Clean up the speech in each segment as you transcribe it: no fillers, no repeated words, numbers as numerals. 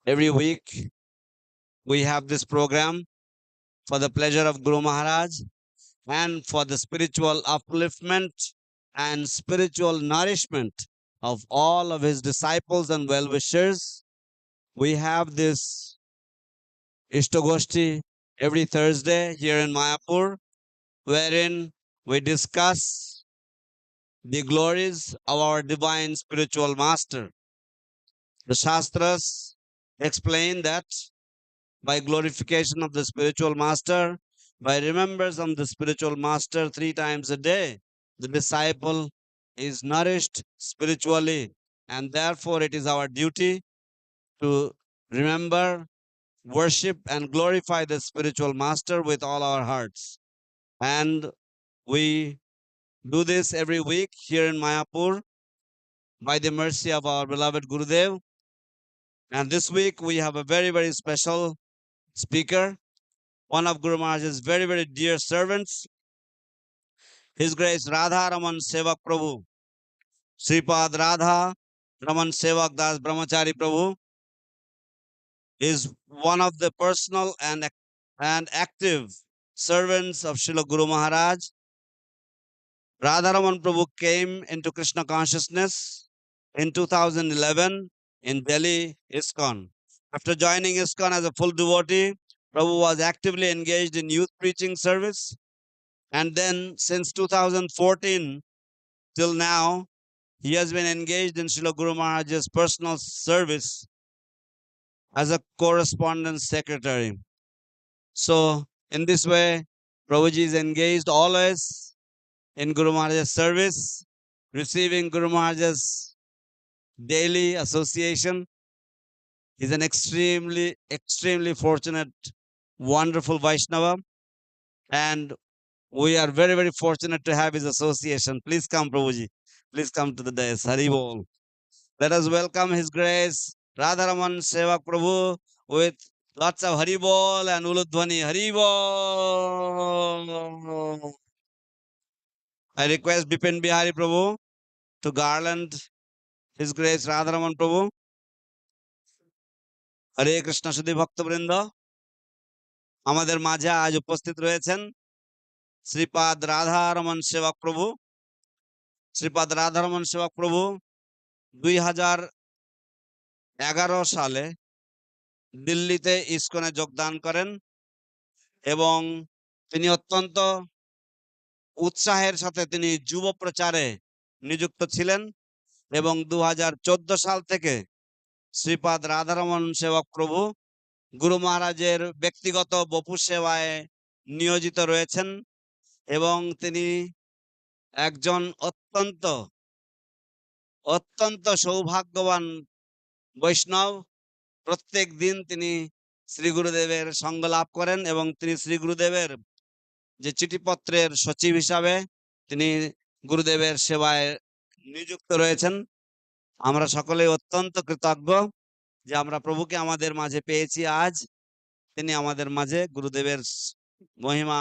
Every week we have this program for the pleasure of Guru Maharaj and for the spiritual upliftment and spiritual nourishment of all of his disciples and well-wishers. We have this Ishtogoshti every Thursday here in Mayapur, wherein we discuss the glories of our divine spiritual master. The Shastras explain that by glorification of the spiritual master, by remembrance of the spiritual master 3 times a day, the disciple is nourished spiritually, and therefore it is our duty to remember, worship, and glorify the spiritual master with all our hearts. And we do this every week here in Mayapur by the mercy of our beloved Gurudev. And this week we have a very, very special speaker, one of Guru Maharaj's very, very dear servants, His Grace Radharaman Sevak Prabhu, Sripad Radha Raman Sevak Das Brahmachari Prabhu is one of the personal and active servants of Srila Guru Maharaj. Radharaman Prabhu came into Krishna consciousness in 2011 in Delhi, ISKCON. After joining ISKCON as a full devotee, Prabhu was actively engaged in youth preaching service. And then since 2014 till now, he has been engaged in Srila Guru Maharaj's personal service as a correspondence secretary. So in this way, Prabhuji is engaged always in Guru Maharaj's service, receiving Guru Maharaj's daily association. He's an extremely, extremely fortunate, wonderful Vaishnava. And we are very, very fortunate to have his association. Please come, Prabhuji. Please come to the dais. Hari Bol. Let us welcome His Grace Radharaman Sevak Prabhu with lots of Hari Bol and Uludhwani. Hari Bol. I request Bipin Bihari Prabhu to garland His Grace Radharaman Prabhu. Hare Krishna Shuddhi Bhakta Brinda. আমাদের মাঝে আজ উপস্থিত রয়েছেন শ্রীপাদ রাধারমন সেবক প্রভু। শ্রীপাদ রাধারমন সেবক প্রভু 2011 সালে দিল্লিতে ইসকনে যোগদান করেন এবং তিনি অত্যন্ত উৎসাহের সাথে তিনি যুব প্রচারে নিযুক্ত ছিলেন এবং 2014 সাল থেকে শ্রীপাদ রাধারমন সেবক প্রভু গুরু মহারাজের ব্যক্তিগত বপু সেবায় নিয়োজিত রয়েছেন এবং তিনি একজন অত্যন্ত অত্যন্ত সৌভাগ্যবান বৈষ্ণব। প্রত্যেক দিন তিনি শ্রী গুরুদেবের সঙ্গ লাভ করেন এবং তিনি শ্রী গুরুদেবের যে চিঠিপত্রের সচিব হিসাবে তিনি গুরুদেবের সেবায় নিযুক্ত রয়েছেন। আমরা সকলেই অত্যন্ত কৃতজ্ঞ যে আমরা প্রভুকে আমাদের মাঝে পেয়েছি আজ। তিনি আমাদের মাঝে গুরুদেবের মহিমা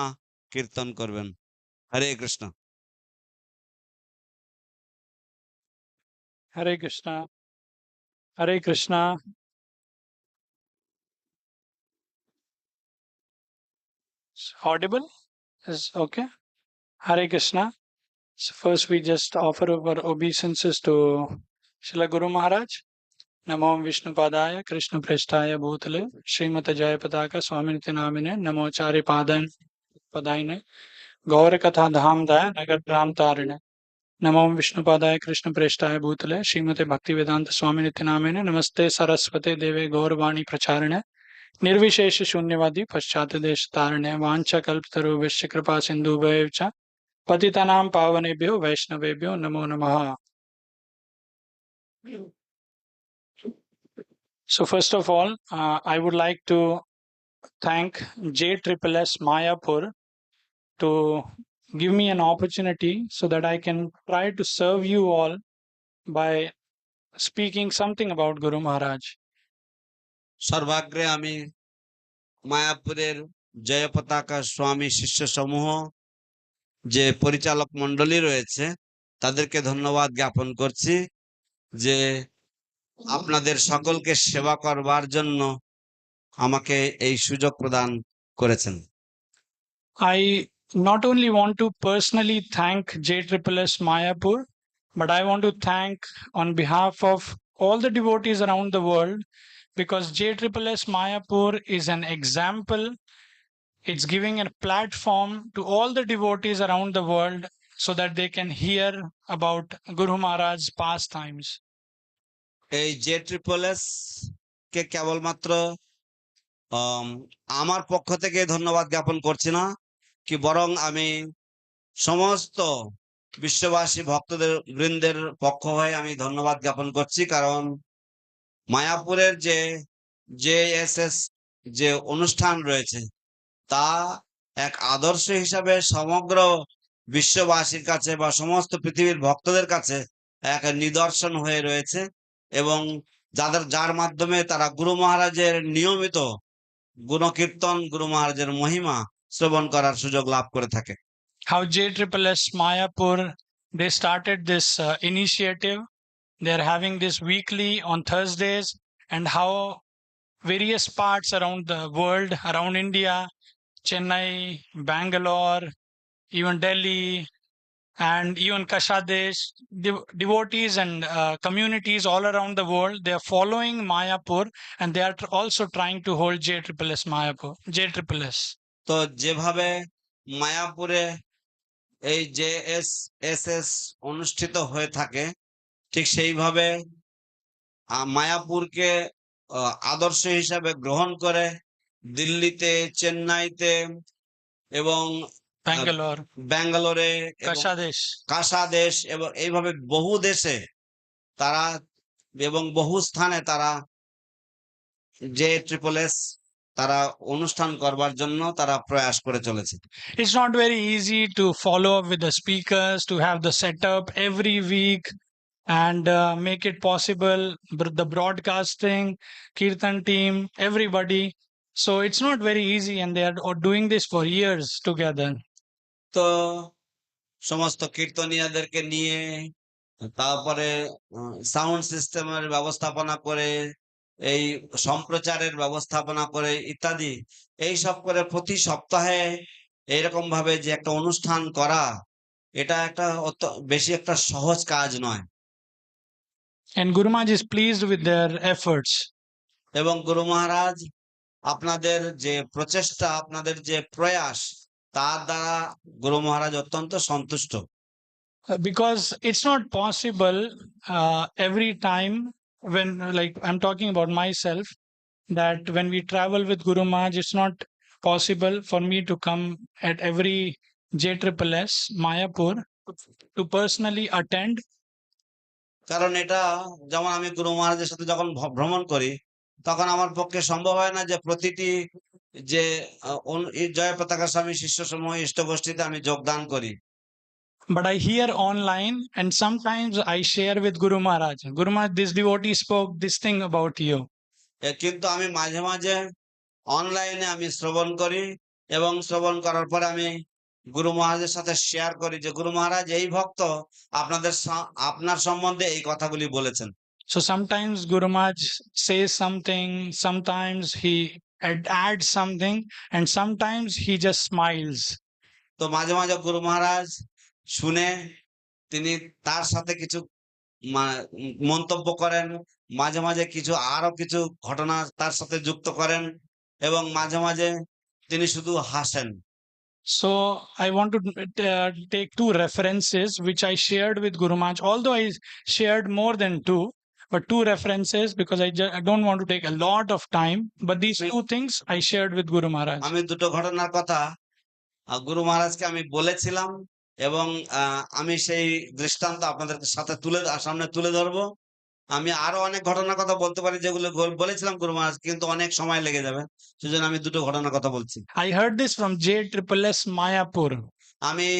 কীর্তন করবেন। হরে Krishna. Hare Krishna. Hare Krishna. Audible? Is okay. Hare Krishna. So first we just offer our obeisances to Srila Guru Maharaj. Namo Vishnu Padaya Krishna Prestaya Bhutale Srimata Jayapataka Swami Namine Namo Chari Padan Padayane Gaura Katha Dham Daya Nagar Ram Tarine Namo Vishnu Padaya Krishna Prestaya Bhutale Srimate Bhakti Vedanta Swami Namine Namaste Saraswate Deve Gaurvani Pracharine निर्विशेष शून्यवादी पश्चात देश तारणे वांछा कल्पतरुभ्यश्च कृपा सिन्धुभ्यश्च पतितानां पावनेभ्यो वैष्णवेभ्यो नमो नमः. So first of all, I would like to thank JSSS Mayapur to give me an opportunity so that I can try to serve you all by speaking something about Guru Maharaj. সর্বাগ্রে আমি মায়াপুরের জয়পতাকা স্বামী শিষ্য সমূহ যে পরিচালক মণ্ডলী রয়েছে তাদেরকে ধন্যবাদ জ্ঞাপন করছি যে আপনাদের সকলকে সেবা করবার জন্য আমাকে এই সুযোগ প্রদান করেছেন। I not only want to personally thank JSS Mayapur, but I want to thank on behalf of all the devotees around the world, because JSS Mayapur is an example. It's giving a platform to all the devotees around the world so that they can hear about Guru Maharaj's pastimes. এই JSS কে কেবলমাত্র আমার পক্ষ থেকে ধন্যবাদ জ্ঞাপন করছি না, কি বরং আমি সমস্ত বিশ্ববাসী ভক্তদের বৃন্দের পক্ষ হয়ে আমি ধন্যবাদ জ্ঞাপন করছি। কারণ মায়াপুরের যে JSS যে অনুষ্ঠান রয়েছে তা এক আদর্শ হিসাবে সমগ্র বিশ্ববাসীর কাছে বা সমস্ত পৃথিবীর ভক্তদের কাছে এক নিদর্শন হয়ে রয়েছে, এবং যার মাধ্যমে তারা গুরু মহারাজের নিয়মিত গুণকীর্তন, গুরু মহারাজের মহিমা শ্রবণ করার সুযোগ লাভ করে থাকে। How JSS Mayapur, they started this initiative. They're having this weekly on Thursdays, and how various parts around the world, around India, Chennai, Bangalore, even Delhi, and even Kashadesh, devotees and communities all around the world, they are following Mayapur, and they are also trying to hold JSS Mayapur, JSS. তো যেভাবে মায়াপুরে এই JSS অনুষ্ঠিত হয়ে থাকে, ঠিক সেইভাবে মায়াপুরকে আদর্শ হিসাবে গ্রহণ করে দিল্লিতে, চেন্নাইতে এবং ব্যাঙ্গালোরে, কাসাদেশ এবং এইভাবে বহু দেশে তারা এবং বহু স্থানে তারা JSS তারা অনুষ্ঠান করবার জন্য তারা প্রয়াস করে চলেছে। It's not very easy to follow up with the speakers, to have the setup every week and make it possible, the broadcasting, Kirtan team, everybody. So it's not very easy, and they are doing this for years together. তো সমস্ত কীর্তনীয়দেরকে নিয়ে, তারপরে sound সিস্টেমের ব্যবস্থাপনা করে, এই সম্প্রচারের ব্যবস্থাপনা করে ইত্যাদি, এই সব করে প্রতি সপ্তাহে এইরকম ভাবে যে একটা অনুষ্ঠান করা, এটা একটা বেশি একটা সহজ কাজ নয়। And Guru Maharaj is pleased with their efforts. এবং গুরু মহারাজ আপনাদের যে প্রচেষ্টা, আপনাদের যে প্রয়াস, তার দ্বারা গুরু মহারাজ অত্যন্ত সন্তুষ্ট। Because it's not possible every time, when, like I'm talking about myself, that when we travel with Guru Maharaj, it's not possible for me to come at every JSS Mayapur to personally attend. কারণ এটা যেমন আমি গুরু মহারাজের সাথে যখন ভ্রমণ করি, তখন আমার পক্ষে সম্ভব হয় না যে প্রতিটি যে জয়পতাকা স্বামী শিষ্য সমূহ ইষ্টগোষ্ঠীতে আমি যোগদান করি। But I hear online, and sometimes I share with Guru Maharaj, Guru Maharaj, this devotee spoke this thing about you. কিন্তু আমি মাঝে মাঝে অনলাইনে আমি শ্রবণ করি, এবং শ্রবণ করার পরে আমি গুরু মহারাজের সাথে শেয়ার করি যে গুরু মহারাজ এই ভক্ত আপনার সম্বন্ধে এই কথাগুলি বলেছেন। So sometimes Guru Maharaj says something, sometimes he adds something, and sometimes he just smiles. তো মাঝে মাঝে গুরু মহারাজ শুনে তিনি তার সাথে কিছু মন্তব্য করেন, মাঝে মাঝে কিছু আরো কিছু ঘটনা তার সাথে যুক্ত করেন, এবং মাঝে মাঝে তিনি শুধু হাসেন। So I want to take two references which I shared with Guru Maharaj, although I shared more than two, but two references, because I don't want to take a lot of time, but these two things I shared with Guru Maharaj. আমি দুটো ঘটনার কথা গুরু মহারাজকে আমি বলেছিলাম, এবং আমি সেই দৃষ্টান্ত আপনাদের সাথে সামনে তুলে ধরবো। আমি আরো অনেক ঘটনার কথা বলতে পারি যেগুলো বলেছিলাম গুরু মহারাজ, কিন্তু অনেক সময় লেগে যাবে, সেজন্য আমি দুটো ঘটনার কথা বলছি। I heard this from JSS Mayapur. আমি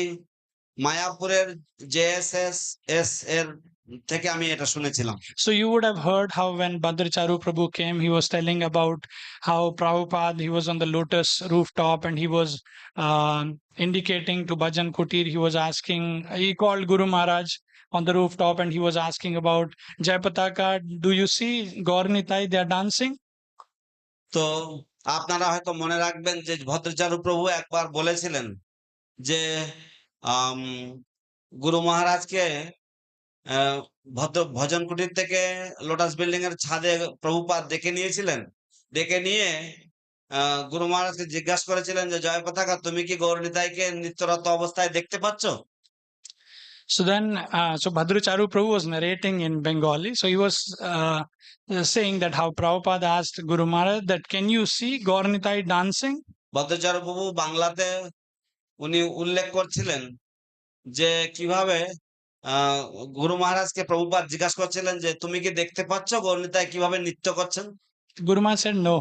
মায়াপুরের JSS এর থেকে আমি এটা শুনেছিলাম। So you would have heard how when Bhadracharu Prabhu came, he was telling about how Prabhupada, he was on the lotus rooftop, and he was indicating to Bhajan Kutir, he was asking, he called Guru Maharaj, on the rooftop, and he was asking about Jayapataka. Do you see Gaur Nitai? They are dancing. তো আপনারা হয়তো মনে রাখবেন যে ভদ্রাচার্য প্রভু একবার বলেছিলেন যে আম, গুরু মহারাজকে ভদ্র ভজন কুটির থেকে লোটাস বিল্ডিং এর ছাদে প্রভুপাদ ডেকে নিয়েছিলেন। ডেকে নিয়ে গুরু মহারাজকে জিজ্ঞাসা করেছিলেন যে জয় পতাকা, তুমি কি গৌরনিতাইকে নিত্যরত অবস্থায় দেখতে পাচ্ছ? So then, so Bhadracharu Prabhu was narrating in Bengali. So he was saying that how Prabhupada asked Guru Maharaj that, can you see Gaur Nitai dancing? ভদ্রাচার্য প্রভু বাংলাতে উনি উল্লেখ করছিলেন যে কিভাবে গুরু মহারাজকে প্রভুপাদ জিজ্ঞাসা করছিলেন যে তুমি কি দেখতে পাচ্ছ গৌরনিতাই কিভাবে নৃত্য করছেন? Guru Maharaj said no.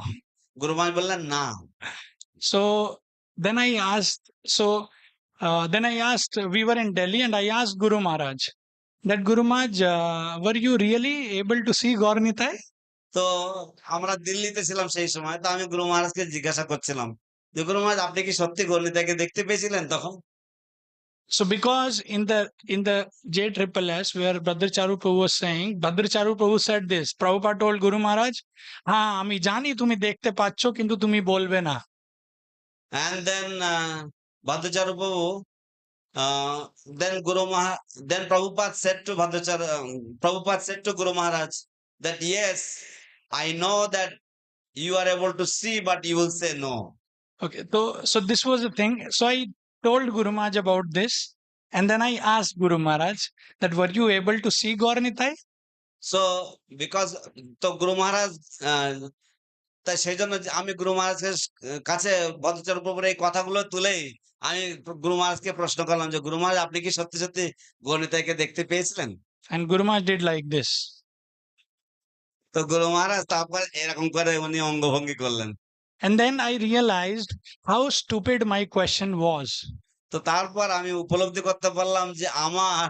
গুরু মহারাজ বললেন না। So then I asked, we were in Delhi, and I asked Guru Maharaj that, Guru Maharaj, were you really able to see Gaur Nitai? তো আমরা দিল্লিতে ছিলাম সেই সময়। তো আমি গুরু মহারাজকে জিজ্ঞাসা করছিলাম যে গুরু মহারাজ, আপনি কি সত্যি গৌরনিতাইকে দেখতে পেয়েছিলেন তখন? So because in the JSSS where Bhadracharu Prabhu was saying, Bhadracharu Prabhu said this. Prabhupada told Guru Maharaj, "Ha, ami jani tumi dekhte paccho, kintu tumi bolbe na." And then Bhadracharu Prabhu, then then Prabhupada said to Prabhupada said to Guru Maharaj that yes, I know that you are able to see, but you will say no. Okay, so this was the thing. So I told Guru Maharaj about this, and then I asked Guru Maharaj that, were you able to see Gaur Nitai? So because তো গুরু মহারাজ তাই সেই জন্য আমি গুরু মহারাজের কাছে ভদ্রাচার্য প্রভুর এই কথাগুলো তুলেই আমি গুরু মহারাজকে প্রশ্ন করলাম যে গুরু মহারাজ, আপনি কি সত্যি সত্যি গৌরনিতাইকে দেখতে পেয়েছিলেন? And Guru Maharaj did like this. তো গুরু মহারাজ তারপর এরকম করে উনি অঙ্গভঙ্গি করলেন। And then I realized how stupid my question was. তো তারপর আমি উপলব্ধি করতে পারলাম যে আমার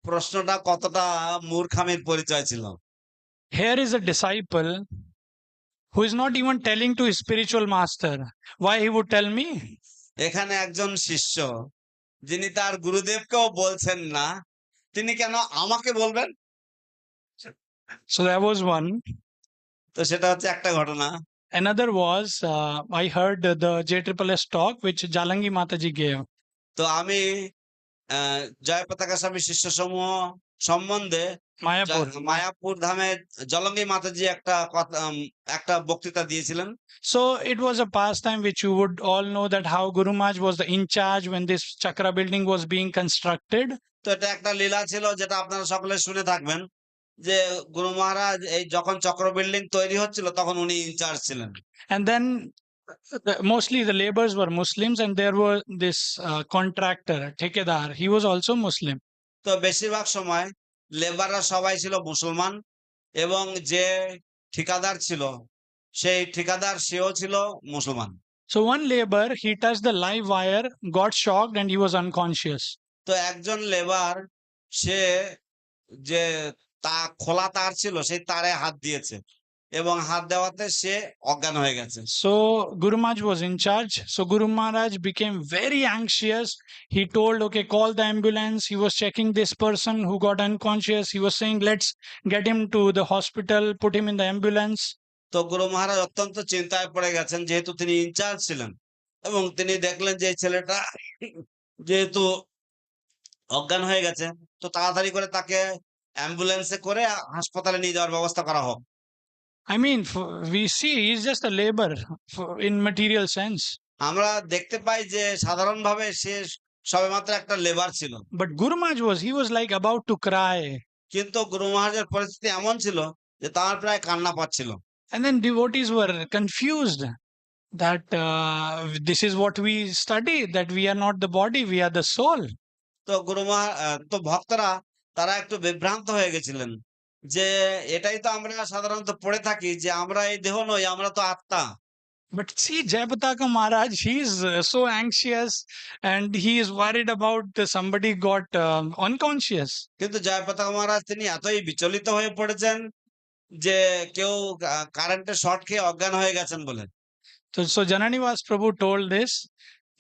প্রশ্নটা কতটা মূর্খামির পরিচয় ছিল। Here is a disciple who is not even telling to his spiritual master. Why he would tell me? এখানে একজন শিষ্য যিনি তার গুরুদেবকেও বলছেন না, তিনি কেন আমাকে বলবেন? So that was one. তো সেটা হচ্ছে একটা ঘটনা। Another was, I heard the JSSS talk which Jalangi Mataji gave. তো আমি জয়পতাকা স্বামী শিষ্য সমূহ সম্বন্ধে মায়াপুর ধামে জলঙ্গি মাতাজি একটা বক্তৃতা দিয়েছিলেন। So it was a pastime which you would all know, that how Guru Maharaj was the in charge when this Chakra building was being constructed. তো এটা একটা লীলা ছিল যেটা আপনারা সকলে শুনে থাকবেন যে গুরু মহারাজ এই যখন চক্র বিল্ডিং তৈরি হচ্ছিল তখন উনি ইনচার্জ ছিলেন। And then mostly the laborers were Muslims, and there were this contractor, Thekedar, he was also Muslim. তো বেশিরভাগ সময় লেবাররা সবাই ছিল মুসলমান, এবং যে ঠিকাদার ছিল সেই ঠিকাদার সেও ছিল মুসলমান। So one labor, he touched the live wire, got shocked, and he was unconscious. তো একজন লেবার সে যে খোলা তার ছিল সেই তারে হাত দিয়েছে এবং হাত দেওয়াতে সে অজ্ঞান হয়ে গেছে। So Guru Maharaj was in charge. So Guru Maharaj became very anxious. He told, okay, call the ambulance. He was checking this person who got unconscious. He was saying, let's get him to the hospital, put him in the ambulance. তো গুরু মহারাজ অত্যন্ত চিন্তায় পড়ে গেছেন, যেহেতু তিনি in charge ছিলেন, এবং তিনি দেখলেন যে ছেলেটা যেহেতু অজ্ঞান হয়ে গেছে, তো তাড়াতাড়ি করে তাকে অ্যাম্বুলেন্সে করে হাসপাতালে নিয়ে যাওয়ার ব্যবস্থা করা হোক। I mean, we see he's just a labor in material sense. আমরা দেখতে পাই যে সাধারণভাবে সে সবেমাত্র একটা লেবার ছিল। But Guru Maharaj he was like about to cry. কিন্তু গুরু মহারাজের পরিস্থিতি এমন ছিল যে তার প্রায় কান্না পাচ্ছিল। And then devotees were confused that this is what we study, that we are not the body, we are the soul. তো তো ভক্তরা তারা একটু বিভ্রান্ত হয়ে গেছিলেন যে এটাই তো আমরা সাধারণত পড়ে থাকি যে আমরা এই দেহ নই, আমরা তো আত্মা। But see, Jayapataka Maharaj, he is so anxious, and he is worried about somebody got unconscious. কিন্তু জয়পতাকা মহারাজ তিনি এতই বিচলিত হয়ে পড়েছেন যে কেউ কারেন্টের শর্ট খেয়ে অজ্ঞান হয়ে গেছেন বলে। So Jananivas Prabhu told this,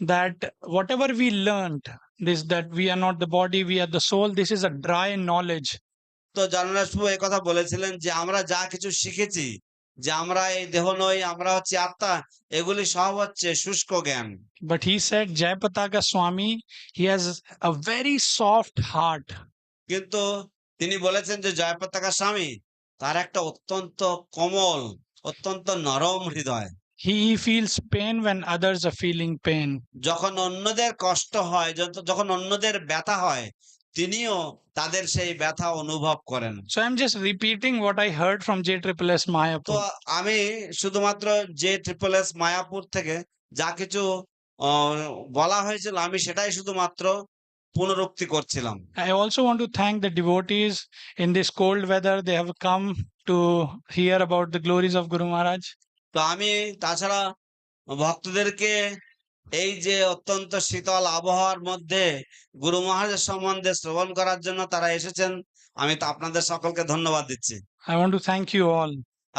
that whatever we learned, this that we are not the body, we are the soul, this is a dry knowledge. তো জগন্নাথ প্রভু এই কথা বলেছিলেন যে আমরা যা কিছু শিখেছি, যে আমরা এই দেহ নই, আমরা হচ্ছে আত্মা, এগুলি সব হচ্ছে শুষ্ক জ্ঞান। But he said, Jayapataka Swami, he has a very soft heart. কিন্তু তিনি বলেছেন যে জয়পতাকা স্বামী তার একটা অত্যন্ত কোমল, অত্যন্ত নরম হৃদয়। He feels pain when others are feeling pain. যখন অন্যদের কষ্ট হয়, যখন অন্যদের ব্যথা হয়, তিনিও তাদের সেই ব্যথা অনুভব করেন। So I'm just repeating what I heard from JSS তো Mayapur. আমি শুধুমাত্র JSS মায়াপুর থেকে যা কিছু বলা হয়েছিল, আমি সেটাই শুধুমাত্র পুনরুক্তি করছিলাম। I also want to thank the devotees in this cold weather. They have come to hear about the glories of Guru Maharaj. তো আমি তাছাড়া ভক্তদেরকে এই যে অত্যন্ত শীতল আবহাওয়ার মধ্যে গুরু মহারাজের সম্বন্ধে শ্রবণ করার জন্য তারা এসেছেন, আমি তো আপনাদের সকলকে ধন্যবাদ দিচ্ছি। I want to thank you all.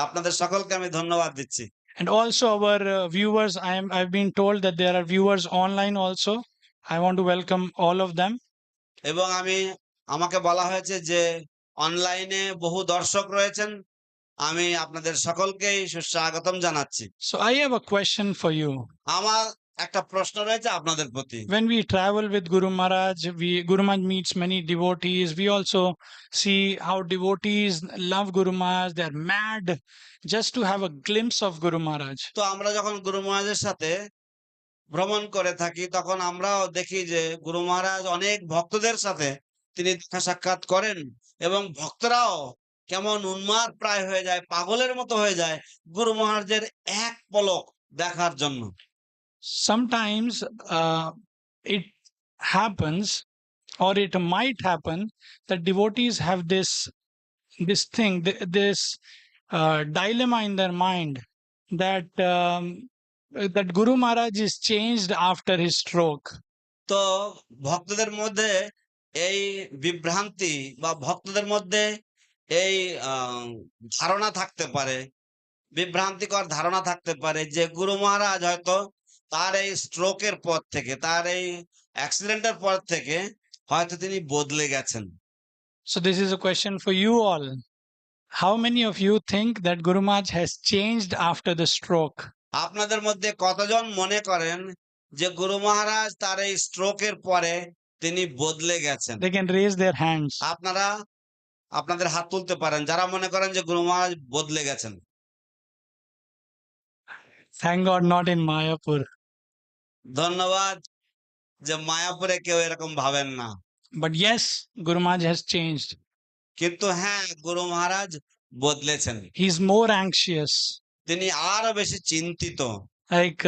আপনাদের সকলকে আমি ধন্যবাদ দিচ্ছি। And also our viewers, I've been told that there are viewers online also. I want to welcome all of them. এবং আমাকে বলা হয়েছে যে অনলাইনে বহু দর্শক রয়েছেন, আমি আপনাদের সকলকেই সুস্বাগতম জানাচ্ছি। So I have a question for you. আমার একটা প্রশ্ন রয়েছে আপনাদের প্রতি। When we travel with Guru Maharaj, Guru Maharaj meets many devotees. We also see how devotees love Guru Maharaj. They're mad just to have a glimpse of Guru Maharaj. তো আমরা যখন গুরু মহারাজের সাথে ভ্রমণ করে থাকি, তখন আমরাও দেখি যে গুরু মহারাজ অনেক ভক্তদের সাথে তিনি দেখা সাক্ষাৎ করেন, এবং ভক্তরাও কেমন উন্মাদ প্রায় হয়ে যায়, পাগলের মতো হয়ে যায় গুরু মহারাজের এক পলক দেখার জন্য। Sometimes it happens, or it might happen, that devotees have this thing, this dilemma in their mind that that Guru Maharaj is changed after his stroke. তো ভক্তদের মধ্যে এই বিভ্রান্তি বা ভক্তদের মধ্যে এই ধারণা থাকতে পারে, বিভ্রান্তিকর ধারণা থাকতে পারে যে গুরু মহারাজ হয়তো তার এই স্ট্রোকের পর থেকে, তার এই অ্যাক্সিডেন্টের পর থেকে হয়তো তিনি বদলে গেছেন। So this is a question for you all. How many of you think that Guru Maharaj has changed after the stroke? আপনাদের মধ্যে কতজন মনে করেন যে গুরু মহারাজ তার এই স্ট্রোকের পরে তিনি বদলে গেছেন? They can raise their hands. আপনারা আপনাদের হাত তুলতে পারেন যারা মনে করেন যে গুরু মহারাজ বদলে গেছেন। Thank God, not in Mayapur. ধন্যবাদ যে মায়াপুরে কেউ এরকম ভাবেন না। But yes, Guru Maharaj has changed. কিন্তু হ্যাঁ, গুরু মহারাজ বদলেছেন। He's more anxious. তিনি আরো বেশি চিন্তিত। Like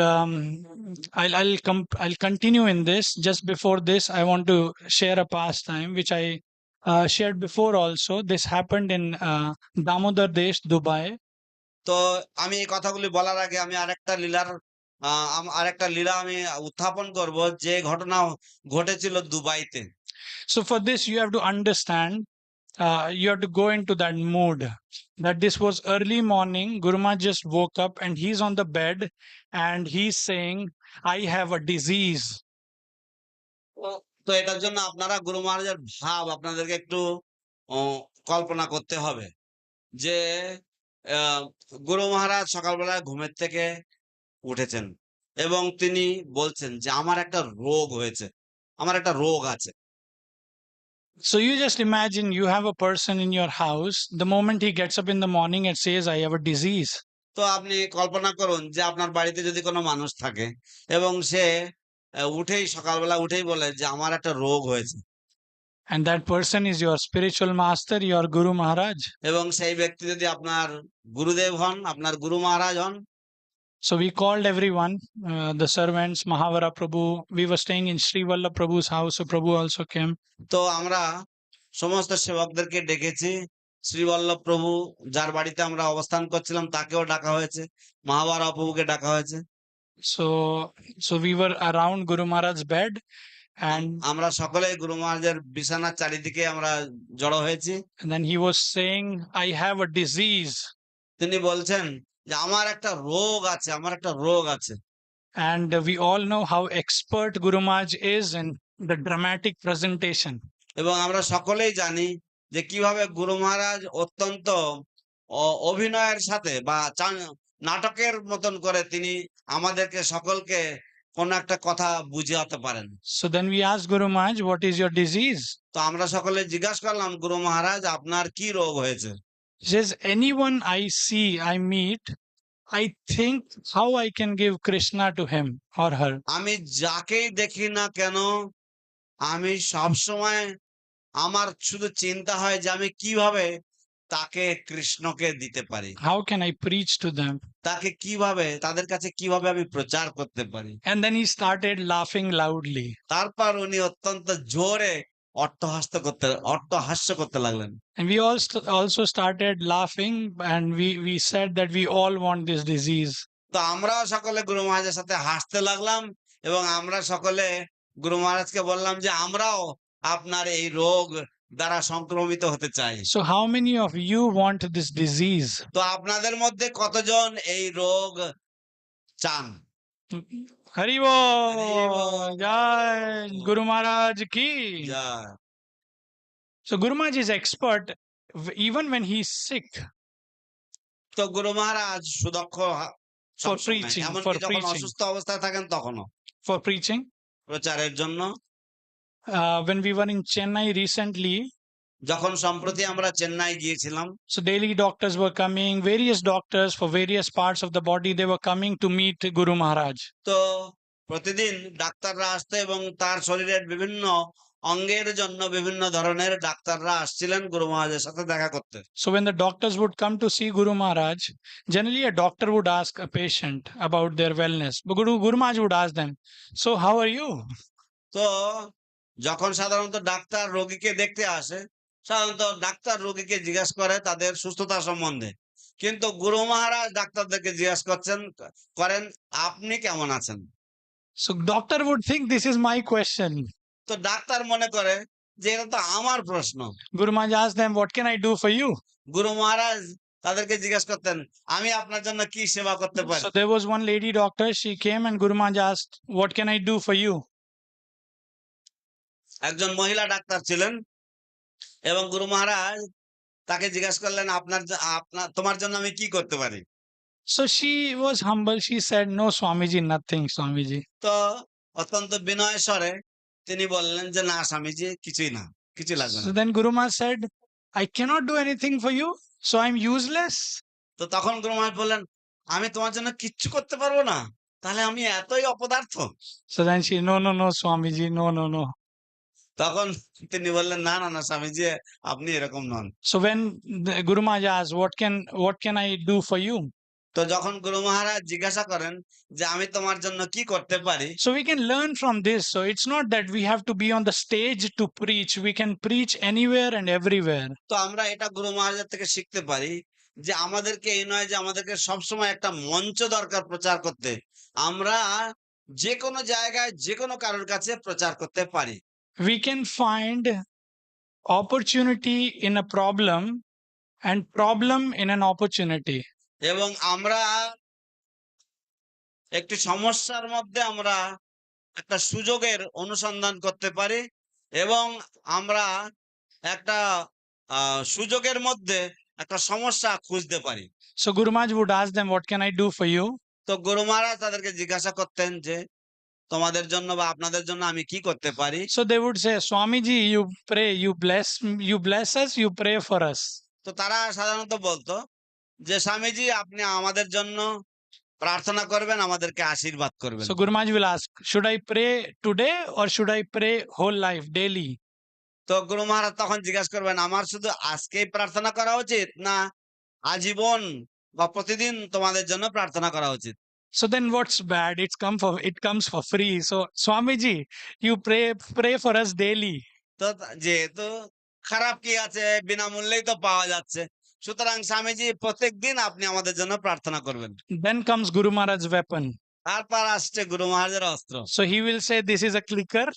I'll continue in this. Just before this, I want to share a pastime which I shared before also. This happened in Damodar Desh, Dubai. তো আমি এই কথাগুলি বলার আগে আমি আরেকটা লীলা আমি উত্থাপন করব, যে ঘটনা ঘটেছিল দুবাইতে। So for this, you have to understand. You have to go into that mood. That this was early morning. Guru Maharaj just woke up and he's on the bed and he's saying, "I have a disease." তো এটার জন্য আপনারা গুরু মহারাজের ভাব আপনাদেরকে একটু কল্পনা করতে হবে যে গুরু মহারাজ সকালবেলায় ঘুমের থেকে উঠেছেন এবং তিনি বলছেন যে আমার একটা রোগ হয়েছে, আমার একটা রোগ আছে। So you just imagine you have a person in your house. The moment he gets up in the morning and says, "I have a disease." তো আপনি কল্পনা করুন যে আপনার বাড়িতে যদি কোনো মানুষ থাকে এবং সে সকালবেলা উঠেই বলে যে আমার একটা রোগ হয়েছে, And that person is your spiritual master, your Guru Maharaj. এবং সেই ব্যক্তি যদি আপনার গুরুদেব হন, আপনার গুরু মহারাজ হন। So we called everyone, the servants, Mahavara Prabhu. We were staying in Sri Vallabh Prabhu's house, so Prabhu also came. তো আমরা সমস্ত সেবকদেরকে ডেকেছি। শ্রীবল্লভ প্রভু যার বাড়িতে আমরা অবস্থান করছিলাম তাকেও ডাকা হয়েছে, মহাভারা প্রভুকে ডাকা হয়েছে। So we were around Guru Maharaj's bed, and আমরা সকলেই গুরু মহারাজের বিছানার চারিদিকে আমরা জড়ো হয়েছি। and then he was saying, "I have a disease." তিনি বলছেন যে আমার একটা রোগ আছে, আমার একটা রোগ আছে। And we all know how expert Guru Maharaj is in the dramatic presentation. এবং আমরা সকলেই জানি যে কিভাবে গুরু মহারাজ অত্যন্ত অভিনয়ের সাথে বা নাটকের মতন করে তিনি আমাদেরকে সকলকে কোন একটা কথা বুঝাতে পারেন। So then we asked Guru Maharaj, what is your disease? তো আমরা সকলে জিজ্ঞাসা করলাম, গুরু মহারাজ আপনার কি রোগ হয়েছে? He says, anyone I see, I meet, I think how I can give Krishna to him or her. আমি যাকেই দেখি না কেন আমি সব সময় আমার শুধু চিন্তা হয় যে আমি কিভাবে তাকে কৃষ্ণকে দিতে পারি, How can I preach to them? তাকে কিভাবে তাদের কাছে কিভাবে আমি প্রচার করতে পারি। And then he started laughing loudly. তারপর উনি অত্যন্ত জোরে অট্টহাস্য করতে লাগলেন। And we all also started laughing, and we said that we all want this disease. তো আমরাও সকলে গুরু মহারাজের সাথে হাসতে লাগলাম এবং আমরা সকলে গুরু মহারাজকে বললাম যে আমরাও আপনার এই রোগ দ্বারা সংক্রমিত হতে চাই। So how many of you want this disease? তো আপনাদের মধ্যে কতজন এই রোগ চান? Hari Bol, Jai Guru Maharaj ki. Joy. So Guru Maharaj is expert even when he's sick. তো গুরু মহারাজ সুদক্ষ For সবসময়, preaching, এমনকি for যখন preaching. অসুস্থ অবস্থায় থাকেন তখনও For preaching. প্রচারের জন্য। When we were in Chennai recently, যখন সম্প্রতি আমরা চেন্নাই গিয়েছিলাম, so daily doctors were coming, various doctors for various parts of the body, they were coming to meet Guru Maharaj. তো প্রতিদিন ডাক্তাররা আসতো এবং তার শরীরের বিভিন্ন অঙ্গের জন্য বিভিন্ন ধরনের ডাক্তাররা আসছিলেন গুরু মহারাজের সাথে দেখা করতে। So when the doctors would come to see Guru Maharaj, generally a doctor would ask a patient about their wellness. But Guru Maharaj would ask them, so how are you? তো যখন সাধারণত ডাক্তার রোগীকে দেখতে আসে, সাধারণত doctor রোগীকে জিজ্ঞাসা করে তাদের সুস্থতা সম্বন্ধে, কিন্তু গুরু মহারাজ ডাক্তারদেরকে জিজ্ঞাসা করেন আপনি কেমন আছেন। So doctor would think this is my question. তো ডাক্তার মনে করে যে এটা তো আমার প্রশ্ন। Guru Maharaj asked them, what can I do for you? গুরু মহারাজ তাদেরকে জিজ্ঞাসা করতেন আমি আপনার জন্য কি সেবা করতে পারি। So there was one lady doctor, she came and Guru Maharaj asked, what can I do for you? একজন মহিলা ডাক্তার ছিলেন এবং গুরু মহারাজ তাকে জিজ্ঞাসা করলেন তোমার জন্য আমি কি করতে পারি। So she was humble. She said, no, Swamiji, nothing, Swamiji. তো অত্যন্ত বিনয় স্বরে তিনি বললেন যে না স্বামীজি কিছুই না, কিছু লাগবে So না। then Guru Maharaj said, I cannot do anything for you, so I'm useless. তো তখন গুরু মহারাজ বললেন আমি তোমার জন্য কিচ্ছু করতে পারবো না, তাহলে আমি এতই অপদার্থ। So then she, no, Swamiji, no. তখন তিনি বললেন না না না স্বামীজি আপনি এরকম নন। So when the Guru Maharaj asked, what can I do for you? তো যখন গুরু মহারাজ জিজ্ঞাসা করেন যে আমি তোমার জন্য কি করতে পারি, So we can learn from this. So it's not that we have to be on the stage to preach. We can preach anywhere and everywhere. তো আমরা এটা গুরু মহারাজের থেকে শিখতে পারি যে আমাদেরকে এই নয় যে আমাদেরকে সবসময় একটা মঞ্চ দরকার প্রচার করতে, আমরা যে কোনো জায়গায় যে কোনো কারোর কাছে প্রচার করতে পারি। We can find opportunity in a problem and problem in an opportunity. এবং আমরা একটি সমস্যার মধ্যে আমরা একটা সুযোগের অনুসন্ধান করতে পারি এবং আমরা একটা সুযোগের মধ্যে একটা সমস্যা খুঁজতে পারি। So Guru Maharaj would ask them, what can I do for you? তো গুরু মহারাজ তাদেরকে জিজ্ঞাসা করতেন যে তোমাদের জন্য বা আপনাদের জন্য আমি কি করতে পারি। So they would say, Swamiji, you pray, you bless us, you pray for us. তো তারা সাধারণত বলতো যে স্বামীজি আপনি আমাদের জন্য প্রার্থনা করবেন, আমাদেরকে আশীর্বাদ করবেন। So Guru Maharaj will ask, should I pray today or should I pray whole life, daily? তো গুরু মহারাজ তখন জিজ্ঞাসা করবেন আমার শুধু আজকেই প্রার্থনা করা উচিত না আজীবন বা প্রতিদিন তোমাদের জন্য প্রার্থনা করা উচিত। So then what's bad? It comes for free. So Swamiji, you pray for us daily. তো যেহেতু খারাপ কি আছে, বিনামূল্যেই তো পাওয়া যাচ্ছে, সুতরাং স্বামীজি প্রত্যেকদিন আপনি আমাদের জন্য প্রার্থনা করবেন। Then comes Guru Maharaj's weapon. তারপর আসছে গুরু মহারাজের অস্ত্র। So he will say, this is a clicker.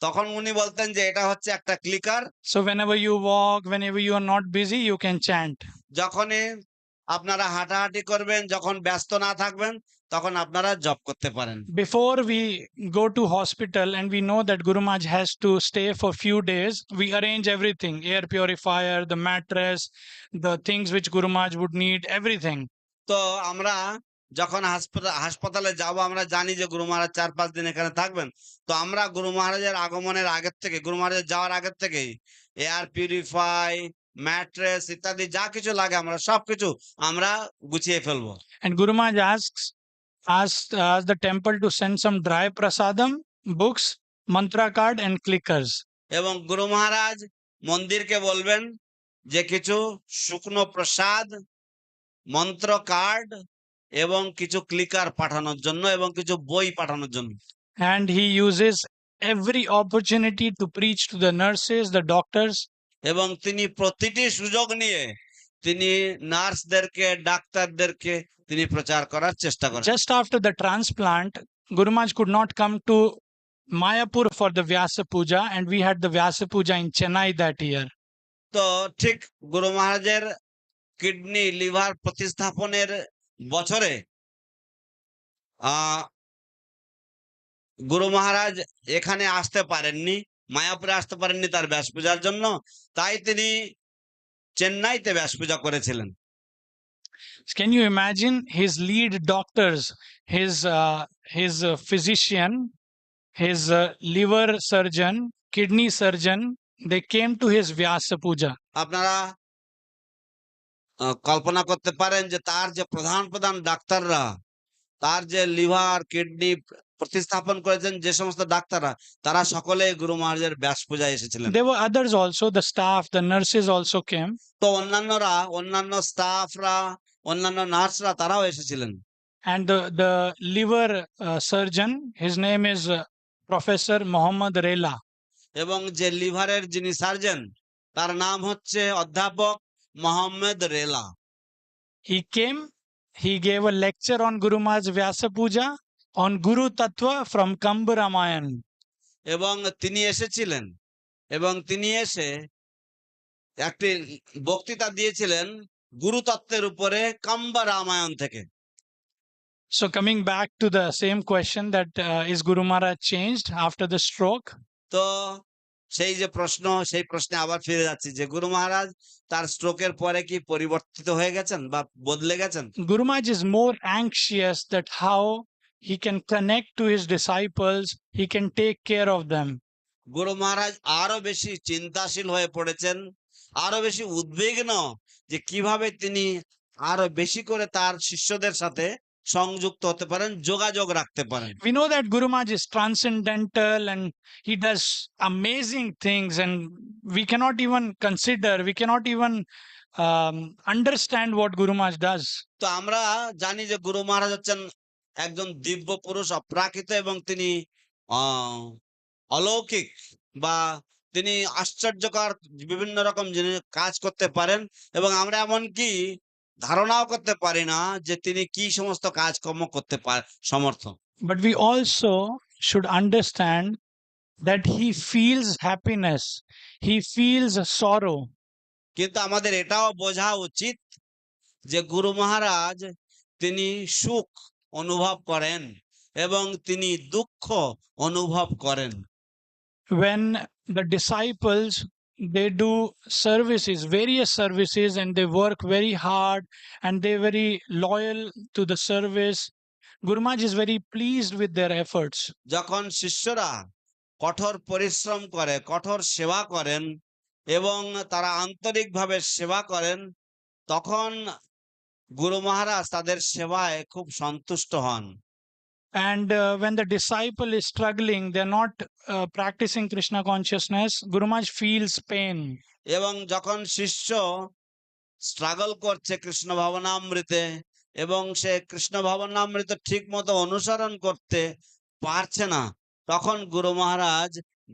তখন উনি বলতেন যে এটা হচ্ছে একটা clicker. So whenever you walk, whenever you are not busy, you can chant. যখনই আপনারা হাঁটাহাঁটি করবেন, যখন ব্যস্ত না থাকবেন তখন আপনারা জপ করতে পারেন। Before we go to hospital and we know that Guru Maharaj has to stay for few days, we arrange everything, air purifier, the mattress, the things which Guru Maharaj would need, everything. তো আমরা যখন হাসপাতালে যাব, আমরা জানি যে গুরু মহারাজ 4-5 দিন এখানে থাকবেন। তো আমরা গুরু মহারাজের আগমনের আগের থেকে, গুরু মহারাজের যাওয়ার আগের থেকেই এয়ার পিউরিফাই, ম্যাট্রেস ইত্যাদি যা কিছু লাগে আমরা সবকিছু আমরা গুছিয়ে ফেলবো। And Guru Maharaj asked the temple to send some dry prasadam, books, mantra card and clickers. এবং গুরু মহারাজ মন্দিরকে বলবেন যে কিছু শুকনো প্রসাদ, মন্ত্র কার্ড এবং কিছু ক্লিকার পাঠানোর জন্য এবং কিছু বই পাঠানোর জন্য। And he uses every opportunity to preach to the nurses, the doctors. এবং তিনি প্রতিটি সুযোগ নিয়ে তিনি নার্সদেরকে, ডাক্তারদেরকে তিনি প্রচার করার চেষ্টা করেন। Just after the transplant, Guru Maharaj could not come to Mayapur for the Vyasa Puja, and we had the Vyasa Puja in Chennai that year. তো ঠিক গুরু মহারাজের কিডনি লিভার প্রতিস্থাপনের বছরে গুরু মহারাজ এখানে আসতে পারেননি, মায়াপুরে আসতে পারেননি তার ব্যাস পূজার জন্য, তাই তিনি চেন্নাইতে ব্যাস পূজা করেছিলেন। Can you imagine his lead doctors, his physician, his liver surgeon, kidney surgeon, they came to his Vyasa Puja. আপনারা কল্পনা করতে পারেন যে তার যে প্রধান প্রধান ডাক্তাররা, তার যে লিভার কিডনি প্রতিস্থাপন করেছেন যে সমস্ত ডাক্তাররা, তারা সকলে গুরু মহারাজের ব্যাস পূজায় এসেছিলেন। There were others also, the staff, the nurses also came. তো অন্যান্য স্টাফরা, অন্যান্য নার্সরা তারাও এসেছিলেন। And the liver surgeon, his name is Professor Muhammad Rela. এবং যে লিভারের যিনি সার্জন, তার নাম হচ্ছে অধ্যাপক Mohammad রেলা। He came, he gave a lecture on Guru Maharaj Vyasa Puja on Guru Tattva from Kamba Ramayan. এবং তিনি এসেছিলেন এবং তিনি এসে একটি বক্তৃতা দিয়েছিলেন গুরুতত্ত্বের উপরে কাম্বা রামায়ণ থেকে। So coming back to the same question that is Guru Maharaj changed after the stroke? তো সেই যে প্রশ্ন, সেই প্রশ্নে আবার ফিরে যাচ্ছি যে গুরু মহারাজ তার স্ট্রোকের পরে কি পরিবর্তিত হয়ে গেছেন বা বদলে গেছেন? Guru Maharaj is more anxious that how he can connect to his disciples, he can take care of them. গুরু মহারাজ আরো বেশি চিন্তাশীল হয়ে পড়েছেন, আরো বেশি উদ্বিগ্ন যে কিভাবে তিনি আরো বেশি করে তার শিষ্যদের সাথে সংযুক্ত হতে পারেন, যোগাযোগ রাখতে পারেন। We know that Guru Maharaj is transcendental and he does amazing things, and we cannot even consider, we cannot even understand what Guru Maharaj does. তো আমরা জানি যে গুরু মহারাজ হচ্ছেন একজন দিব্য পুরুষ, অপ্রাকৃত, এবং তিনি অলৌকিক বা তিনি আশ্চর্যকর বিভিন্ন রকম জিনিস কাজ করতে পারেন, এবং আমরা এমনকি ধারণাও করতে পারি না যে তিনি কি সমস্ত কাজকর্ম করতে সমর্থ। But we also should understand that he feels happiness, he feels sorrow. কিন্তু আমাদের এটাও বোঝা উচিত যে গুরু মহারাজ তিনি সুখ অনুভব করেন এবং তিনি দুঃখ অনুভব করেন। When the disciples, they do services, various services, and they work very hard and they're very loyal to the service, Guru Maharaj is very pleased with their efforts. যখন শিষ্যরা কঠোর পরিশ্রম করে, কঠোর সেবা করেন এবং তারা আন্তরিকভাবে সেবা করেন, তখন গুরু মহারাজ তাদের সেবায় খুব সন্তুষ্ট হন। And when the disciple is struggling, they're not practicing Krishna consciousness, Guru Maharaj feels pain. এবং যখন শিষ্য স্ট্রাগল করছে কৃষ্ণ ভাবনামৃতে এবং সে কৃষ্ণ ভাবনামৃত ঠিক মতো অনুসরণ করতে পারছে না, তখন গুরু মহারাজ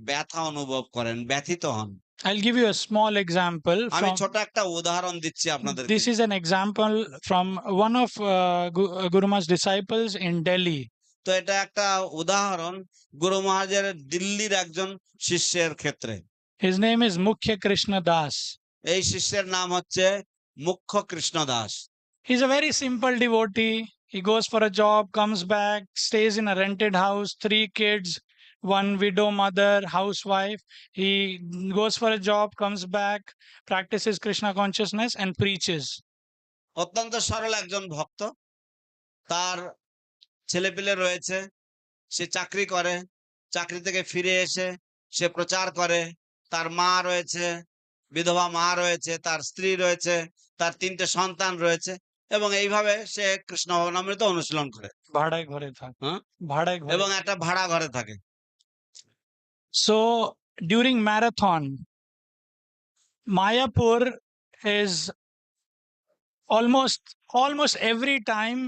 ব্যথা অনুভব করেন, ব্যথিত হন। I'll give you a small example. আমি ছোট একটা উদাহরণ দিচ্ছি আপনাদের। This is an example from one of Guru Maharaj's disciples in Delhi. তো এটা একটা উদাহরণ গুরু মহারাজের দিল্লির একজন শিষ্যের ক্ষেত্রে। His name is Mukhya Krishna Das. এই শিষ্যের নাম হচ্ছে মুখ্য Krishna Das. He's a very simple devotee. He goes for a job, comes back, stays in a rented house, 3 kids, one widow mother, housewife. He goes for a job, comes back, practices Krishna consciousness, and preaches. অত্যন্ত সরল একজন ভক্ত। তার ছেলেপিলে রয়েছে, সে চাকরি করে, চাকরি থেকে ফিরে এসে সে প্রচার করে। তার মা রয়েছে, বিধবা মা রয়েছে, তার স্ত্রী রয়েছে, তার ৩ টে সন্তান রয়েছে এবং এইভাবে সে কৃষ্ণ ভবনামৃত অনুশীলন করে। ভাড়ায় ঘরে থাকে। হ্যাঁ? ভাড়ায় ঘরে। এবং একটা ভাড়া ঘরে থাকে। So during marathon, Mayapur is almost every time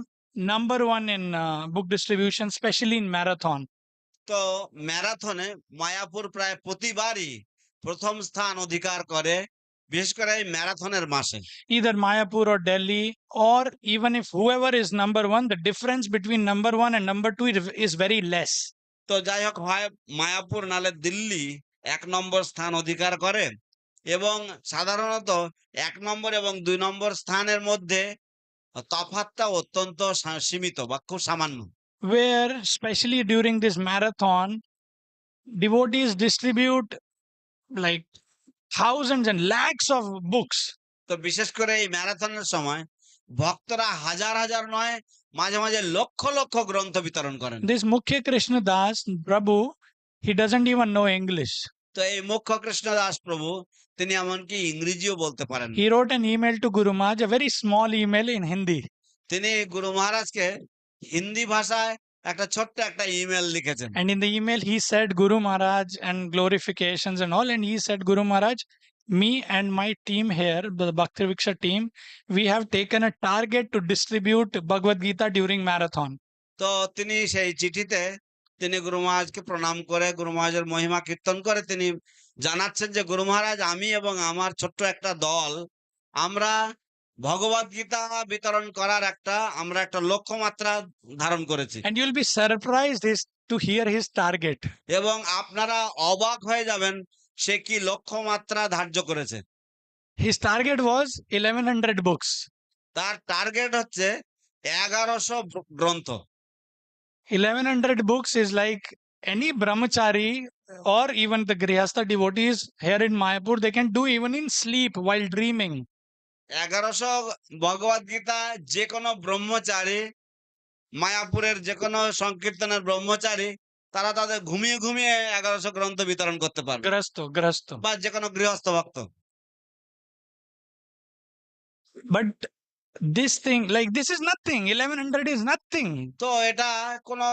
number one in book distribution, especially in marathon. তো ম্যারাথনে মায়াপুর প্রায় প্রতিবারই প্রথম স্থান অধিকার করে, বিশেষ করে এই ম্যারাথনের মাসে। Either Mayapur or Delhi, or even if whoever is number one, the difference between number one and number two is very less. তো যাই হোক, হয় মায়াপুর নালে দিল্লি ১ নম্বর স্থান অধিকার করে এবং সাধারণত ১ নম্বর এবং ২ নম্বর স্থানের মধ্যে তফাৎটা অত্যন্ত সীমিত বা খুব সামান্য। Where, especially during this marathon, devotees distribute like thousands and lakhs of books. তো বিশেষ করে এই ম্যারাথনের সময় ভক্তরা হাজার হাজার নয়, মাঝে মাঝে লক্ষ লক্ষ গ্রন্থ বিতরণ করেন। This Mukhya Krishna Das Prabhu, he doesn't even know English. তো এই মুখ্য কৃষ্ণদাস প্রভু তিনি এমনকি ইংরেজিও বলতে পারেন। He wrote an email to Guru Maharaj, a very small email in Hindi. তিনি গুরু মহারাজকে হিন্দি ভাষায় একটা ছোট্ট একটা ইমেল লিখেছেন। And in the email, he said Guru Maharaj and glorifications and all. And he said, Guru Maharaj, me and my team here, the Bhakti Viksha team, we have taken a target to distribute Bhagavad Gita during marathon. তো তিনি সেই চিঠিতে তিনি গুরু মহারাজকে প্রণাম করে, গুরু মহারাজের মহিমা কীর্তন করে তিনি জানাচ্ছেন যে গুরু মহারাজ, আমি এবং আমার ছোট্ট একটা দল আমরা ভগবদ গীতা বিতরণ করার আমরা একটা লক্ষ্যমাত্রা ধারণ করেছি। And you'll be surprised to hear his target. এবং আপনারা অবাক হয়ে যাবেন সে কি লক্ষ্যমাত্রা ধার্য করেছে। His target was 1100 books. তার টার্গেট হচ্ছে 1100 গ্রন্থ। 1100 books is like any brahmachari or even the grihastha devotees here in Mayapur, they can do even in sleep while dreaming. 1100 ভগবদ গীতা যে কোনো ব্রহ্মচারী, মায়াপুরের যে কোনো সংকীর্তনের ব্রহ্মচারী, তারা তাদের ঘুমিয়ে ঘুমিয়ে 1100 গ্রন্থ বিতরণ করতে পারবে, গ্রহস্থ বা যে কোনো গৃহস্থ ভক্ত। But this thing, like this is nothing. 1100 is nothing. তো এটা কোনো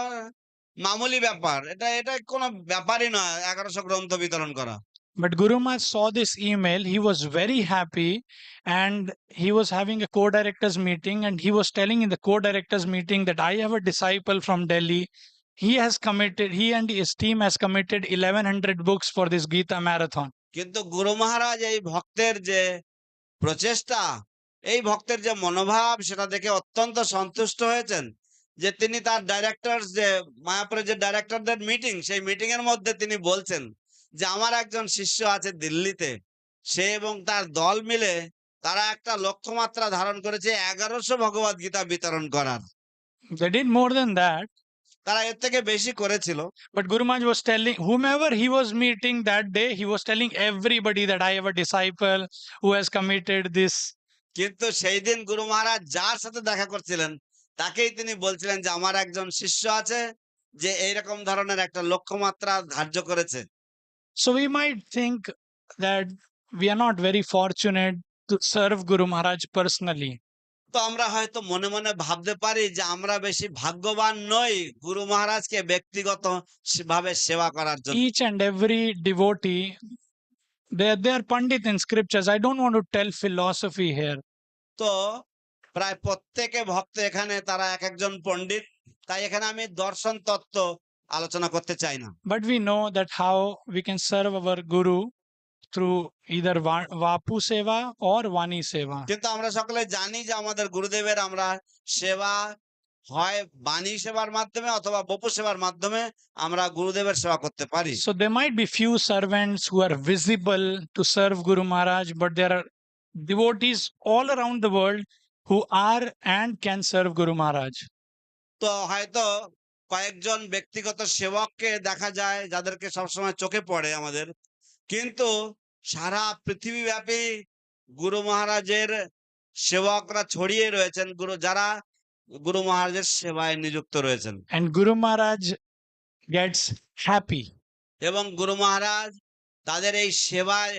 মামুলি ব্যাপার, এটা এটা কোনো ব্যাপারই নয় 1100 গ্রন্থ বিতরণ করা। But Guru Maharaj saw this email, he was very happy, and he was having a co-directors meeting, and he was telling in the co-directors meeting that I have a disciple from Delhi. He and his team has committed 1100 books for this Gita marathon. কিন্তু গুরু মহারাজ এই ভক্তের যে প্রচেষ্টা, এই ভক্তের যে মনোভাব, সেটা দেখে অত্যন্ত সন্তুষ্ট হয়েছেন যে তিনি তার ডাইরেক্টরস, যে মায়াপুরের যে ডাইরেক্টরদের মিটিং, সেই মিটিং এর মধ্যে তিনি বলছেন যে আমার একজন শিষ্য আছে দিল্লিতে, সে এবং তার দল মিলে তারা একটা লক্ষ্যমাত্রা ধারণ করেছে 1100 ভগবদ গীতা বিতরণ করার। They did more than that. তারা এর থেকে বেশি করেছিল। But Guru Maharaj was telling whomever he was meeting that day, he was telling everybody that I have a disciple who has committed this. কিন্তু সেই দিন গুরু মহারাজ যার সাথে দেখা করছিলেন তাকেই তিনি বলছিলেন যে আমার একজন শিষ্য আছে যে এইরকম ধরনের একটা লক্ষ্যমাত্রা ধার্য করেছে। So we might think that we are not very fortunate to serve Guru Maharaj personally. তো আমরা হয়তো মনে মনে ভাবতে পারি যে আমরা বেশি ভাগ্যবান নই গুরু মহারাজকে ব্যক্তিগত ভাবে সেবা করার জন্য। Each and every devotee, they are pandit in scriptures. I don't want to tell philosophy here. তো প্রায় প্রত্যেকে ভক্ত এখানে তারা এক একজন পণ্ডিত, তাই এখানে আমি দর্শন তত্ত্ব আলোচনা করতে চাই না। But we know that how we can serve our Guru through either Vapu Seva or Vani Seva. কিন্তু আমরা সকলে জানি যে আমাদের গুরুদেবের আমরা সেবা হয় বাণী সেবার মাধ্যমে অথবা বপু সেবার মাধ্যমে আমরা গুরুদেবের সেবা করতে পারি। So there might be few servants who are visible to serve Guru Maharaj, but there are devotees all around the world who are and can serve Guru Maharaj. তো হয়তো কয়েকজন ব্যক্তিগত সেবককে দেখা যায় যাদেরকে সবসময় চোখে পড়ে আমাদের, কিন্তু সারা পৃথিবীব্যাপী গুরু মহারাজের সেবকরা ছড়িয়ে রয়েছেন, যারা গুরু মহারাজের সেবায় নিযুক্ত রয়েছেন। And Guru Maharaj gets happy. এবং গুরু মহারাজ তাদের এই সেবায়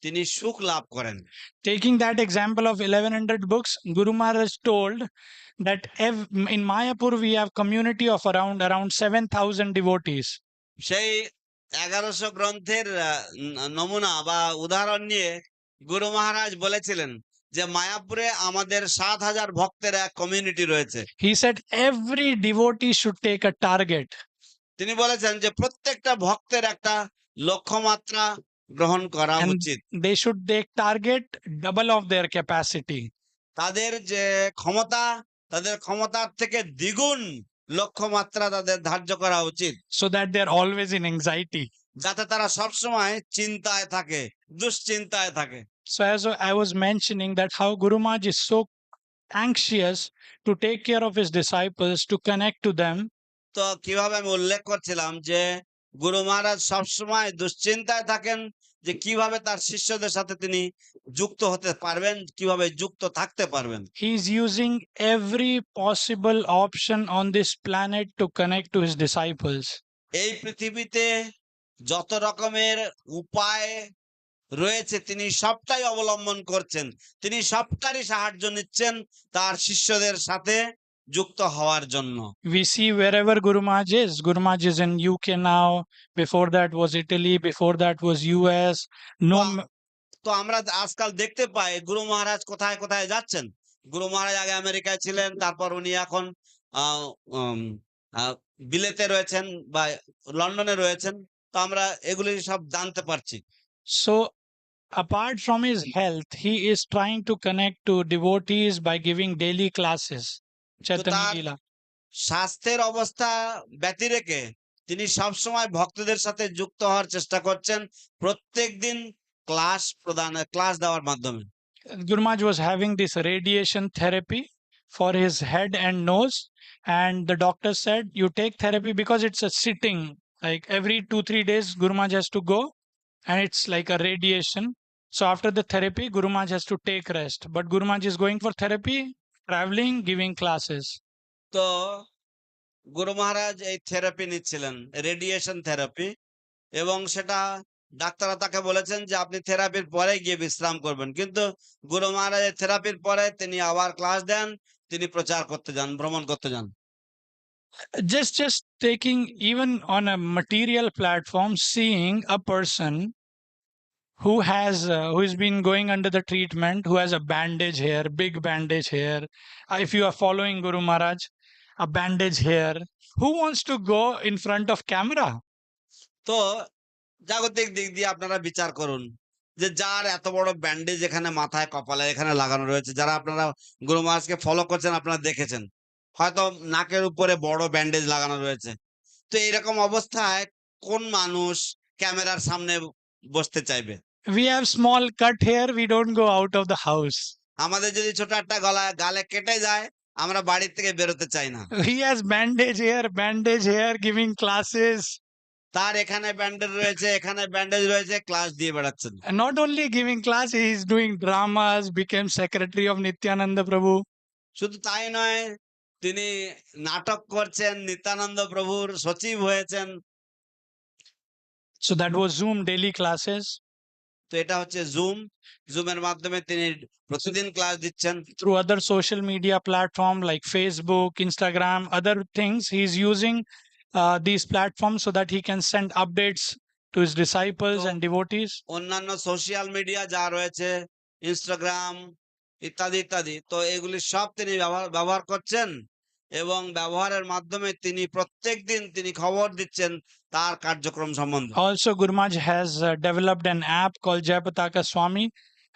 তিনি সুখ লাভ করেন। Taking that example of 1100 books, Guru Maharaj told that in Mayapur we have community of around 7,000 devotees. সেই 1100 গ্রন্থের নমুনা বা উদাহরণ নিয়ে গুরু মহারাজ বলেছিলেন যে মায়াপুরে আমাদের 7,000 ভক্তের এক কমিউনিটি রয়েছে। He said every devotee should take a target. তিনি বলেছেন যে প্রত্যেকটা ভক্তের একটা লক্ষ্যমাত্রা গ্রহণ করা And উচিত। they should take target double of their capacity. তাদের যে ক্ষমতা, তাদের ক্ষমতার থেকে দ্বিগুণ লক্ষ্যমাত্রা তাদের ধার্য করা উচিত, so that they are always in anxiety. যাতে তারা সবসময় চিন্তায় থাকে, দুশ্চিন্তায় থাকে। So as I was mentioning that how Guru Maharaj is so anxious to take care of his disciples, to connect to them. তো কিভাবে আমি উল্লেখ করছিলাম যে গুরু মহারাজ সবসময় দুশ্চিন্তায় থাকেন যে কিভাবে তার শিষ্যদের সাথে তিনি যুক্ত হতে পারবেন, কিভাবে যুক্ত থাকতে পারবেন। He is using every possible option on this planet to connect to his disciples. এই পৃথিবীতে যত রকমের উপায় রয়েছে তিনি সবটাই অবলম্বন করছেন, তিনি সবটারই সাহায্য নিচ্ছেন তার শিষ্যদের সাথে যুক্ত হওয়ার জন্য। We see wherever Guru Maharaj is. Guru Maharaj is in UK now. Before that was Italy. Before that was US. No. তো আমরা আজকাল দেখতে পাই গুরু মহারাজ কোথায় কোথায় যাচ্ছেন। গুরু মহারাজ আগে আমেরিকায় ছিলেন, তারপর উনি এখন বিলেতে রয়েছেন বা লন্ডনে রয়েছেন। তো আমরা এগুলি সব জানতে পারছি। So apart from his health, he is trying to connect to devotees by giving daily classes. Chaitanya Leela. স্বাস্থ্যের অবস্থা ব্যতি রেখে তিনি সবসময় ভক্তদের সাথে যুক্ত হওয়ার চেষ্টা করছেন, প্রত্যেকদিন ক্লাস দেওয়ার মাধ্যমে। Guru Maharaj was having this radiation therapy for his head and nose, and the doctor said you take therapy because it's a sitting, like every 2-3 days Guru Maharaj has to go, and it's like a radiation. So after the therapy Guru Maharaj has to take rest, but Guru Maharaj is going for therapy, traveling, giving classes. তো গুরু মহারাজ এই therapy নিচ্ছিলেন, radiation therapy, এবং সেটা ডাক্তাররা তাকে বলেছেন যে আপনি থেরাপির পরে গিয়ে বিশ্রাম করবেন, কিন্তু গুরু মহারাজের থেরাপির পরে তিনি আবার ক্লাস দেন, তিনি প্রচার করতে যান, ভ্রমণ করতে যান। Just taking even on a material platform, seeing a person who has been going under the treatment, who has a bandage here, big bandage here. If you are following Guru Maharaj, a bandage here. Who wants to go in front of camera? তো জাগতিক দিক দিয়ে আপনারা বিচার করুন যে যার এত বড় ব্যান্ডেজ এখানে মাথায়, কপালে এখানে লাগানো রয়েছে, যারা আপনারা গুরু মহারাজকে ফলো করছেন আপনারা দেখেছেন, হয়তো নাকের উপরে বড় ব্যান্ডেজ লাগানো রয়েছে। তো এরকম অবস্থায় কোন মানুষ ক্যামেরার সামনে বসতে চাইবে? We have small cut here, we don't go out of the house. আমাদের যদি ছোট একটা গালে কেটে যায় আমরা বাড়ি থেকে বেরোতে চাই না। He has bandage here, giving classes. তার এখানে ব্যান্ডেজ রয়েছে, এখানে ব্যান্ডেজ রয়েছে, ক্লাস দিয়ে বেড়াচ্ছেন। And not only giving class, he is doing dramas, became secretary of Nityananda Prabhu. শুধু তাই নয়, তিনি নাটক করছেন, নিত্যানন্দ প্রভুর সচিব হয়েছেন। So that was Zoom daily classes. তো এটা হচ্ছে জুমের মাধ্যমে তিনি প্রতিদিন ক্লাস দিচ্ছেন। Through other social media platform like Facebook, Instagram, other things, he is using these platforms so that he can send updates to his disciples and devotees. অন্যান্য social media যা রয়েছে, ইনস্টাগ্রাম ইত্যাদি ইত্যাদি, তো এগুলি সব তিনি ব্যবহার করছেন এবং ব্যবহারের মাধ্যমে তিনি প্রত্যেকদিন তিনি খবর দিচ্ছেন তার কার্যক্রম সম্বন্ধে। Also, Guru Maharaj has developed an app called Jayapataka Swami,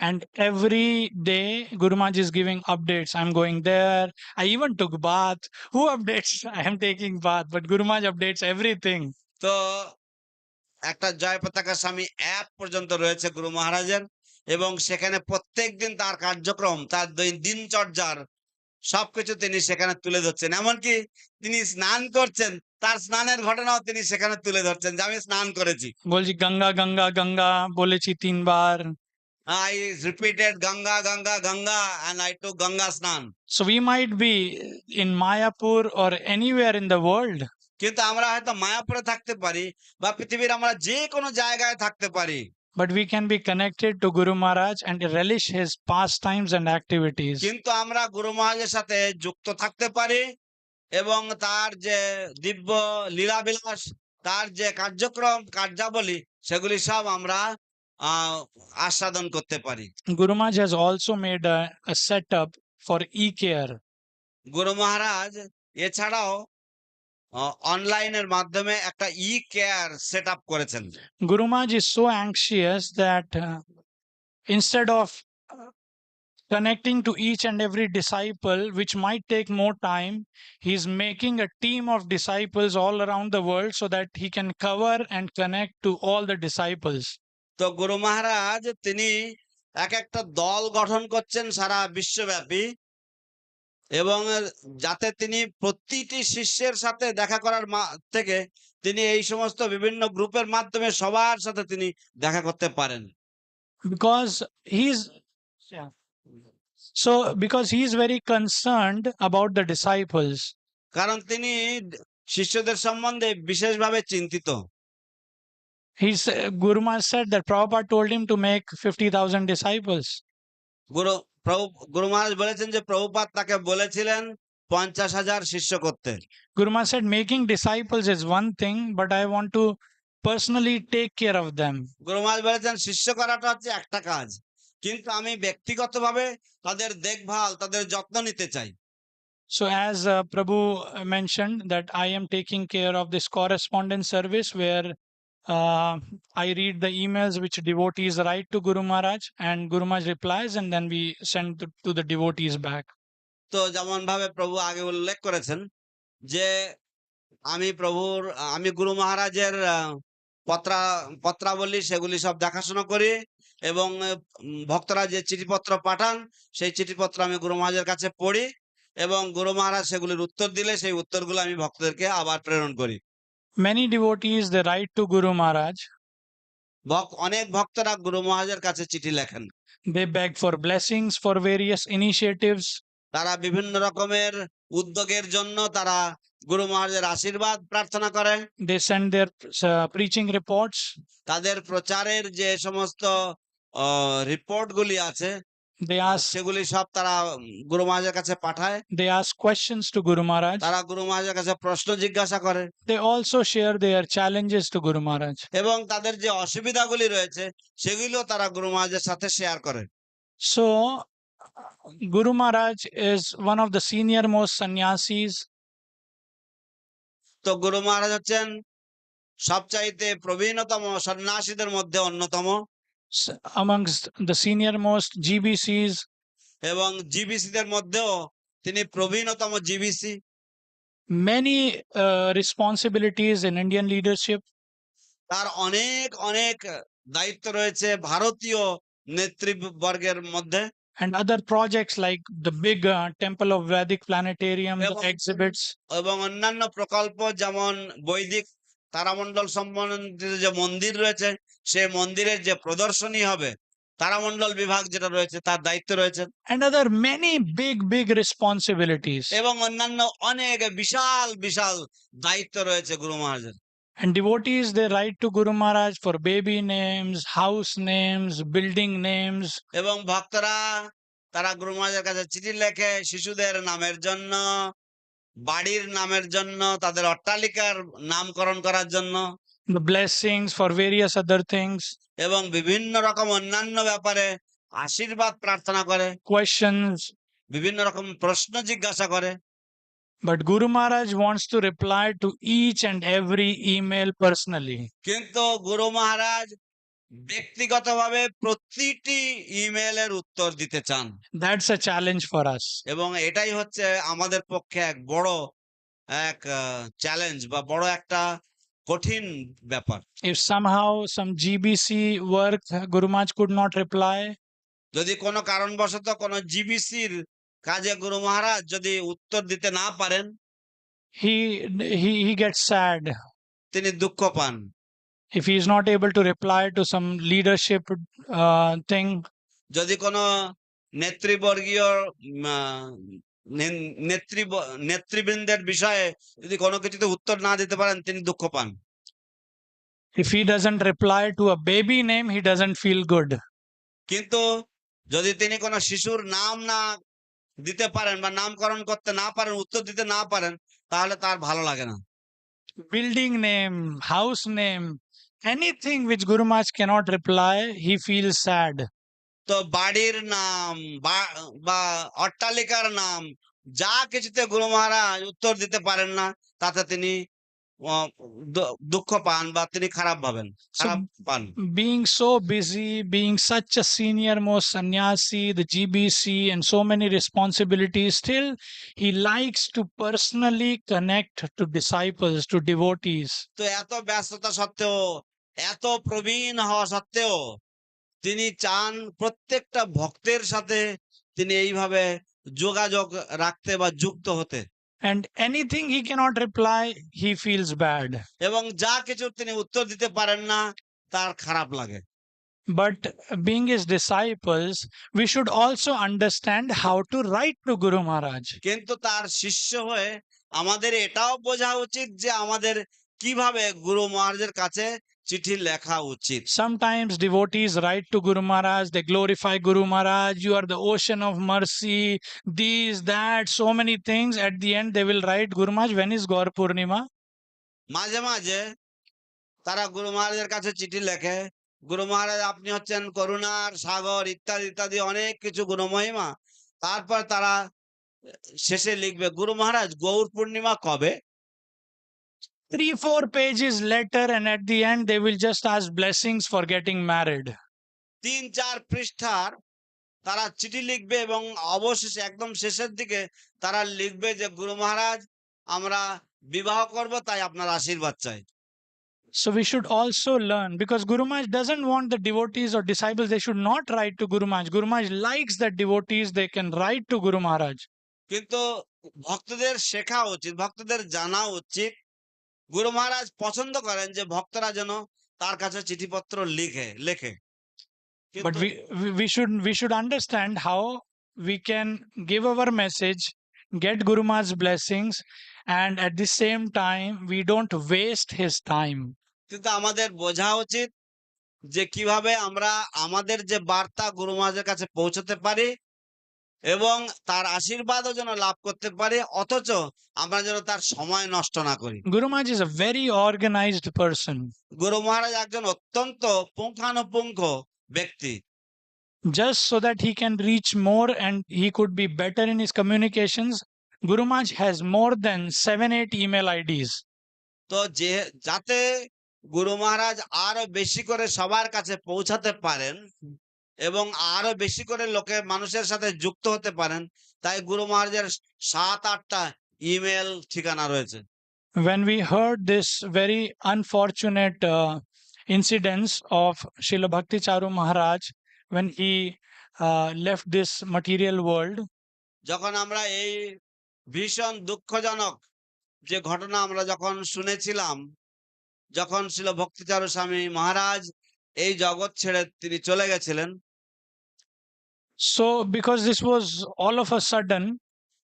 and every day Guru Maharaj is giving updates. I'm going there. I even took bath. Who updates? I am taking bath, but Guru Maharaj updates everything. তো একটা জয় পতাকা স্বামী app পর্যন্ত রয়েছে গুরু মহারাজের, এবং সেখানে প্রত্যেকদিন তার কার্যক্রম, তার দিনচর্যার সবকিছু তিনি সেখানে তুলে ধরছেন। এমনকি তিনি স্নান করছেন, তার স্নানের ঘটনাও তিনি সেখানে তুলে ধরছেন যে আমি স্নান করেছি। বলছি গঙ্গা গঙ্গা গঙ্গা বলেছি 3 বার। I repeated Ganga, Ganga, Ganga, and I took Ganga Snan. So we might be in Mayapur or anywhere in the world, কিন্তু আমরা হয়তো মায়াপুরে থাকতে পারি বা পৃথিবীর আমরা যে কোনো জায়গায় থাকতে পারি, but we can be connected to Guru Maharaj and relish his pastimes and activities. কিন্তু আমরা গুরু মহারাজের সাথে যুক্ত থাকতে পারি এবং তার যে দিব্য লীলাবিলাস, তার যে কার্যক্রম কার্যাবলী, সেগুলি সব আমরা আস্বাদন করতে পারি। Guru Maharaj has also made a setup for e-care. গুরু মহারাজ এছাড়াও অনলাইনের মাধ্যমে একটা কেয়ার সেট আপ করেছেন। Guru Maharaj is so anxious that instead of connecting to each and every disciple, which might take more time, he's making a team of disciples all around the world so that he can cover and connect to all the disciples. তো গুরু মহারাজ তিনি এক একটা দল গঠন করছেন সারা বিশ্বব্যাপী, এবং যাতে তিনি প্রতিটি শিষ্যের সাথে দেখা করার থেকে তিনি এই সমস্ত বিভিন্ন গ্রুপের মাধ্যমে সবার সাথে তিনি দেখা করতে পারেন। Because he's very concerned about the disciples. কারণ তিনি শিষ্যদের সম্বন্ধে বিশেষভাবে চিন্তিত। Guru Maharaj said that Prabhupada told him to make 50,000 disciples. গুরু মহারাজ বলেছেন যে প্রভুপাদ তাকে বলেছিলেন 50,000 শিষ্য করতে। Guru Maharaj said making disciples is one thing, but I want to personally take care of them. গুরু মহারাজ বলেছেন শিষ্য করাটা হচ্ছে একটা কাজ, কিন্তু আমি ব্যক্তিগতভাবে তাদের দেখভাল, তাদের যত্ন নিতে চাই। So as Prabhu mentioned that I am taking care of this correspondence service where I read the emails which devotees write to Guru Maharaj and Guru Maharaj replies and then we send to the devotees back. তো যেমন ভাবে প্রভু আগে উল্লেখ করেছেন যে আমি গুরু মহারাজের পত্রাবলী সেগুলি সব দেখাশোনা করি, এবং ভক্তরা যে চিঠিপত্র পাঠান সেই চিঠিপত্র আমি গুরু মহারাজের কাছে পড়ি, এবং গুরু মহারাজ সেগুলির উত্তর দিলে সেই উত্তরগুলো আমি ভক্তদেরকে আবার প্রেরণ করি। Many devotees they write to Guru Maharaj. অনেক ভক্তরা গুরু মহারাজের কাছে চিঠি লেখেন। They beg for blessings for various initiatives. তারা বিভিন্ন রকমের উদ্যোগের জন্য তারা গুরু মহারাজের আশীর্বাদ প্রার্থনা করে। They send their preaching reports. তাদের প্রচারের যে সমস্ত রিপোর্ট গুলি আছে সেগুলি সব তারা গুরু মহারাজের কাছে পাঠায়। They ask questions to Guru Maharaj. তারা গুরু মহারাজের কাছে প্রশ্ন জিজ্ঞাসা করে। They also share their challenges to Guru Maharaj. এবং তাদের যে অসুবিধাগুলি রয়েছে সেগুলো তারা গুরু মহারাজের সাথে শেয়ার করে। So Guru Maharaj is one of the senior most sannyasis. তো গুরু মহারাজ হচ্ছেন সবচাইতে প্রবীণতম সন্ন্যাসীদের মধ্যে অন্যতম। Amongst the senior most GBCs. এবং জিবিসিদের মধ্যেও তিনি প্রবীণতম GBC. Many responsibilities in Indian leadership. তার অনেক অনেক দায়িত্ব রয়েছে ভারতীয় নেতৃবর্গের মধ্যে। And other projects like the big temple of Vedic planetarium, the exhibits. এবং অন্যান্য প্রকল্প যেমন বৈদিক তারামণ্ডল সম্বন্ধিত যে মন্দির রয়েছে সেই মন্দিরের যে প্রদর্শনী হবে, তারামণ্ডল বিভাগ যেটা রয়েছে তার দায়িত্ব রয়েছে। And other many big responsibilities. এবং অন্যান্য অনেক বিশাল বিশাল দায়িত্ব রয়েছে গুরু মহারাজের। And devotees they write to Guru Maharaj for baby names, house names, building names. এবং ভক্তরা তারা গুরু মহারাজের কাছে চিঠি লেখে শিশুদের নামের জন্য, বাড়ির নামের জন্য, তাদের অট্টালিকার নামকরণ করার জন্য। The blessings for various other things. এবং বিভিন্ন রকম অন্যান্য ব্যাপারে আশীর্বাদ প্রার্থনা করে। Questions. বিভিন্ন রকম প্রশ্ন জিজ্ঞাসা করে। But Guru Maharaj wants to reply to each and every email personally. কিন্তু গুরু মহারাজ ব্যক্তিগতভাবে প্রতিটি ইমেলের উত্তর দিতে চান। That's a challenge for us. এবং এটাই হচ্ছে আমাদের পক্ষে এক বড় চ্যালেঞ্জ বা বড় একটা কঠিন ব্যাপার। If somehow some GBC work Guru Maharaj could not reply, যদি কোনো কারণবশত কোনো জিবিসির কাজে গুরু মহারাজ যদি উত্তর দিতে না পারেন, he gets sad. তিনি দুঃখ পান। If he is not able to reply to some leadership thing, যদি কোনো নেতৃবর্গীয় নেতৃবৃন্দের বিষয়ে যদি কোনো কিছুতে উত্তর না দিতে পারেন, তিনি দুঃখ পান। if he doesn't reply to a baby name, he doesn't feel good. কিন্তু যদি তিনি কোনো শিশুর নাম না দিতে পারেন বা নামকরণ করতে না পারেন, উত্তর দিতে না পারেন, তাহলে তার ভালো লাগে না। Building name, house name, anything which Guru Maharaj cannot reply, he feels sad. তো বাড়ির নাম বা অট্টালিকার নাম যা কিছুতে গুরু মহারাজ উত্তর দিতে পারেন না, তাতে তিনি দুঃখ পান বা তিনি খারাপ ভাবেন, খারাপ পান। Being so busy, being such a senior most sannyasi, the GBC and so many responsibilities, still he likes to personally connect to disciples, to devotees. তো এত ব্যস্ততা সত্ত্বেও, এত প্রবীণ হওয়া সত্ত্বেও তিনি চান প্রত্যেকটা ভক্তের সাথে তিনি এইভাবে যোগাযোগ রাখতে বা যুক্ত হতে। And anything he cannot reply, he feels bad. এবং যা কিছু তিনি উত্তর দিতে পারেন না, তার খারাপ লাগে। But being his disciples, we should also understand how to write to Guru Maharaj. কিন্তু তার শিষ্য হয়ে আমাদের এটাও বোঝা উচিত যে আমাদের কিভাবে গুরু মহারাজের কাছে চিঠি লেখা উচিত। Sometimes devotees write to Guru Maharaj, they glorify Guru Maharaj, you are the ocean of mercy, these, that, so many things. At the end, they will write, Guru Maharaj, when is Gaur Purnima? মাঝে মাঝে তারা গুরু মহারাজের কাছে চিঠি লেখে, গুরু মহারাজ আপনি হচ্ছেন করুণার সাগর, ইত্যাদি ইত্যাদি অনেক কিছু গুণমহিমা। তারপর তারা শেষে লিখবে, গুরু মহারাজ গৌর পূর্ণিমা কবে? 3-4 pages later, and at the end, they will just ask blessings for getting married. 3-4 পৃষ্ঠার তারা চিঠি লিখবে এবং অবশেষে একদম শেষের দিকে তারা লিখবে যে গুরু মহারাজ আমরা বিবাহ করব, তাই আপনার আশীর্বাদ চাই। So we should also learn, because Guru Maharaj doesn't want the devotees or disciples, they should not write to Guru Maharaj. Guru Maharaj likes that devotees, they can write to Guru Maharaj. কিন্তু ভক্তদের শেখা উচিত, ভক্তদের জানা উচিত, গুরু মহারাজ পছন্দ করেন যে ভক্তরা যেন তার কাছে চিঠিপত্র লেখে। But we should understand how we can give our message, get Guru Maharaj's blessings, and at the same time we don't waste his time. কিন্তু আমাদের বোঝা উচিত যে কিভাবে আমরা আমাদের যে বার্তা গুরু মহারাজের কাছে পৌঁছতে পারি এবং তার আশীর্বাদও যেন লাভ করতে পারি, অথচ আমরা যেন তার সময় নষ্ট না করি। Guru Maharaj is a very organized person. গুরু মহারাজ একজন অত্যন্ত পুঙ্খানুপুঙ্খ ব্যক্তি। Just so that he can reach more and he could be better in his communications, Guru Maharaj has more than 7-8 email IDs. তো যাতে গুরু মহারাজ আরো বেশি করে সবার কাছে পৌঁছাতে পারেন এবং আরো বেশি করে মানুষের সাথে যুক্ত হতে পারেন, তাই গুরু মহারাজের 7-8টা ইমেল ঠিকানা রয়েছে। When we heard this very unfortunate incidents of Srila Bhakti Charu Maharaj when he left this material world, যখন আমরা এই ভীষণ দুঃখজনক যে ঘটনা আমরা যখন শুনেছিলাম, যখন ছিল ভক্তিচারু স্বামী মহারাজ এই জগৎ ছেড়ে তিনি চলে গেছিলেন, so because this was all of a sudden,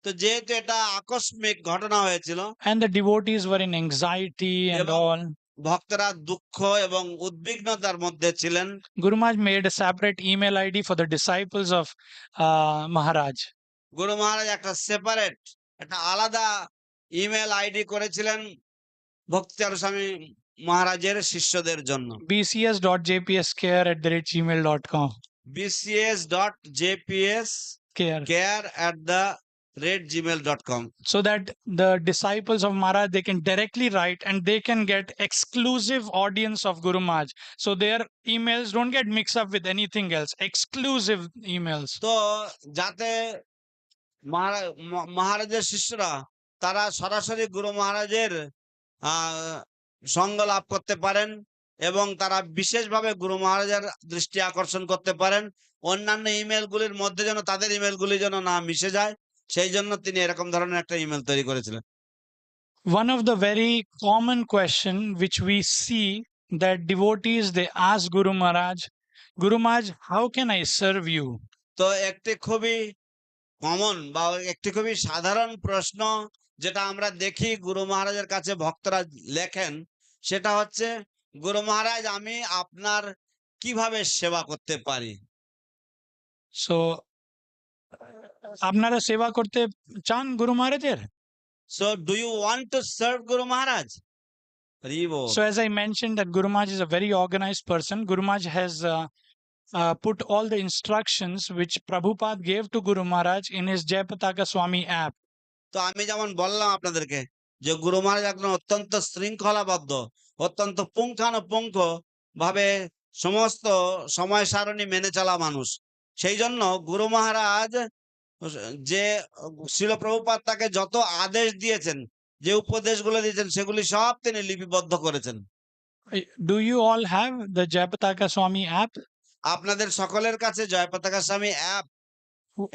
তো যেহেতু এটা আকস্মিক ঘটনা হয়েছিল and the devotees were in anxiety and all, ভক্তরা দুঃখ এবং উদ্বিগ্নতার মধ্যে ছিলেন, Guru Maharaj made a separate email ID for the disciples of Maharaj. গুরু মহারাজ একটা আলাদা ইমেল আইডি করেছিলেন ভক্তিচারু স্বামী মহারাজের শিষ্যদের জন্য, bcs.jpscare@gmail.com, bcs.jpscare@gmail.com, so that the disciples of Maharaj, they can directly write and they can get exclusive audience of Guru Maharaj, so their emails don't get mixed up with anything else, exclusive emails. তো যাতে মহারাজের শিষ্যরা তারা সরাসরি গুরু মহারাজের সঙ্গ লাভ করতে পারেন এবং তারা বিশেষভাবে গুরু মহারাজের দৃষ্টি আকর্ষণ করতে পারেন। অন্যান্য ইমেলগুলির মধ্যে যেন তাদের ইমেলগুলি যেন না মিশে যায়, সেই জন্য তিনি এরকম ধরনের একটা ইমেল তৈরি করেছিলেন। One of the very common question which we see that devotees they ask Guru Maharaj, how can I serve you? তো একটি খুবই কমন বা একটি খুবই সাধারণ প্রশ্ন যেটা আমরা দেখি গুরু মহারাজের কাছে ভক্তরা লেখেন, সেটা হচ্ছে, গুরু মহারাজ আমি আপনার কিভাবে সেবা করতে পারি? So আপনারা সেবা করতে চান গুরু মহারাজের? So do you want to serve Guru Maharaj? So as I mentioned that Guru Maharaj is a very organized person. Guru Maharaj has put all the instructions which Prabhupada gave to Guru Maharaj in his Jayapataka Swami app. তো আমি যেমন বললাম আপনাদেরকে যে গুরু মহারাজ একজন অত্যন্ত শৃঙ্খলাবদ্ধ, অত্যন্ত পুঙ্খানুপুঙ্খ ভাবে সমস্ত সময় সারণী মেনে চলা মানুষ। সেই জন্য গুরু মহারাজ যে শিল প্রভুপাদ তাকে যত আদেশ দিয়েছেন, যে উপদেশগুলো দিয়েছেন, সেগুলি সব তিনি লিপিবদ্ধ করেছেন। Do you all have the Jayapataka Swami app? আপনাদের সকলের কাছে জয়পতাকা স্বামী অ্যাপ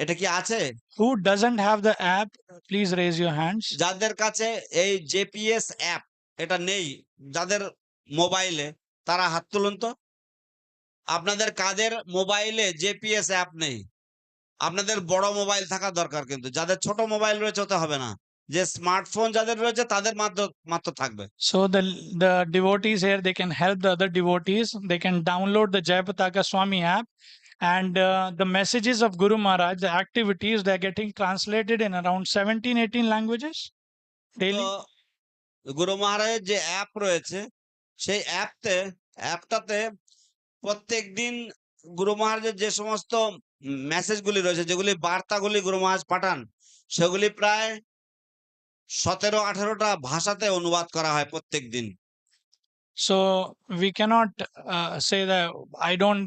এটা কি আছে? Who doesn't have the app? Please raise your hands. যাদের কাছে এই জেপিএস অ্যাপ এটা নেই, যাদের মোবাইলে, তারা হাত তুলুন তো। আপনাদের কাদের মোবাইলে জেপিএস অ্যাপ নেই? আপনাদের বড় মোবাইল থাকা দরকার, কিন্তু যাদের ছোট মোবাইল রয়েছে ওতে হবে না। যে স্মার্টফোন যাদের রয়েছে তাদের মাত্র থাকবে। So the devotees here, they can help the other devotees. They can download the Jayapataka Swami app, and the messages of Guru Maharaj, the activities, they are getting translated in around 17-18 languages তো daily. গুরু মহারাজের যে app রয়েছে, সেই অ্যাপটাতে প্রত্যেক দিন গুরু মহারাজের যে সমস্ত মেসেজগুলি রয়েছে, যেগুলি বার্তাগুলি গুরু মহারাজ পাঠান, সেগুলি প্রায় 17-18টা ভাষাতে অনুবাদ করা হয় প্রত্যেক দিন। So we cannot say that I don't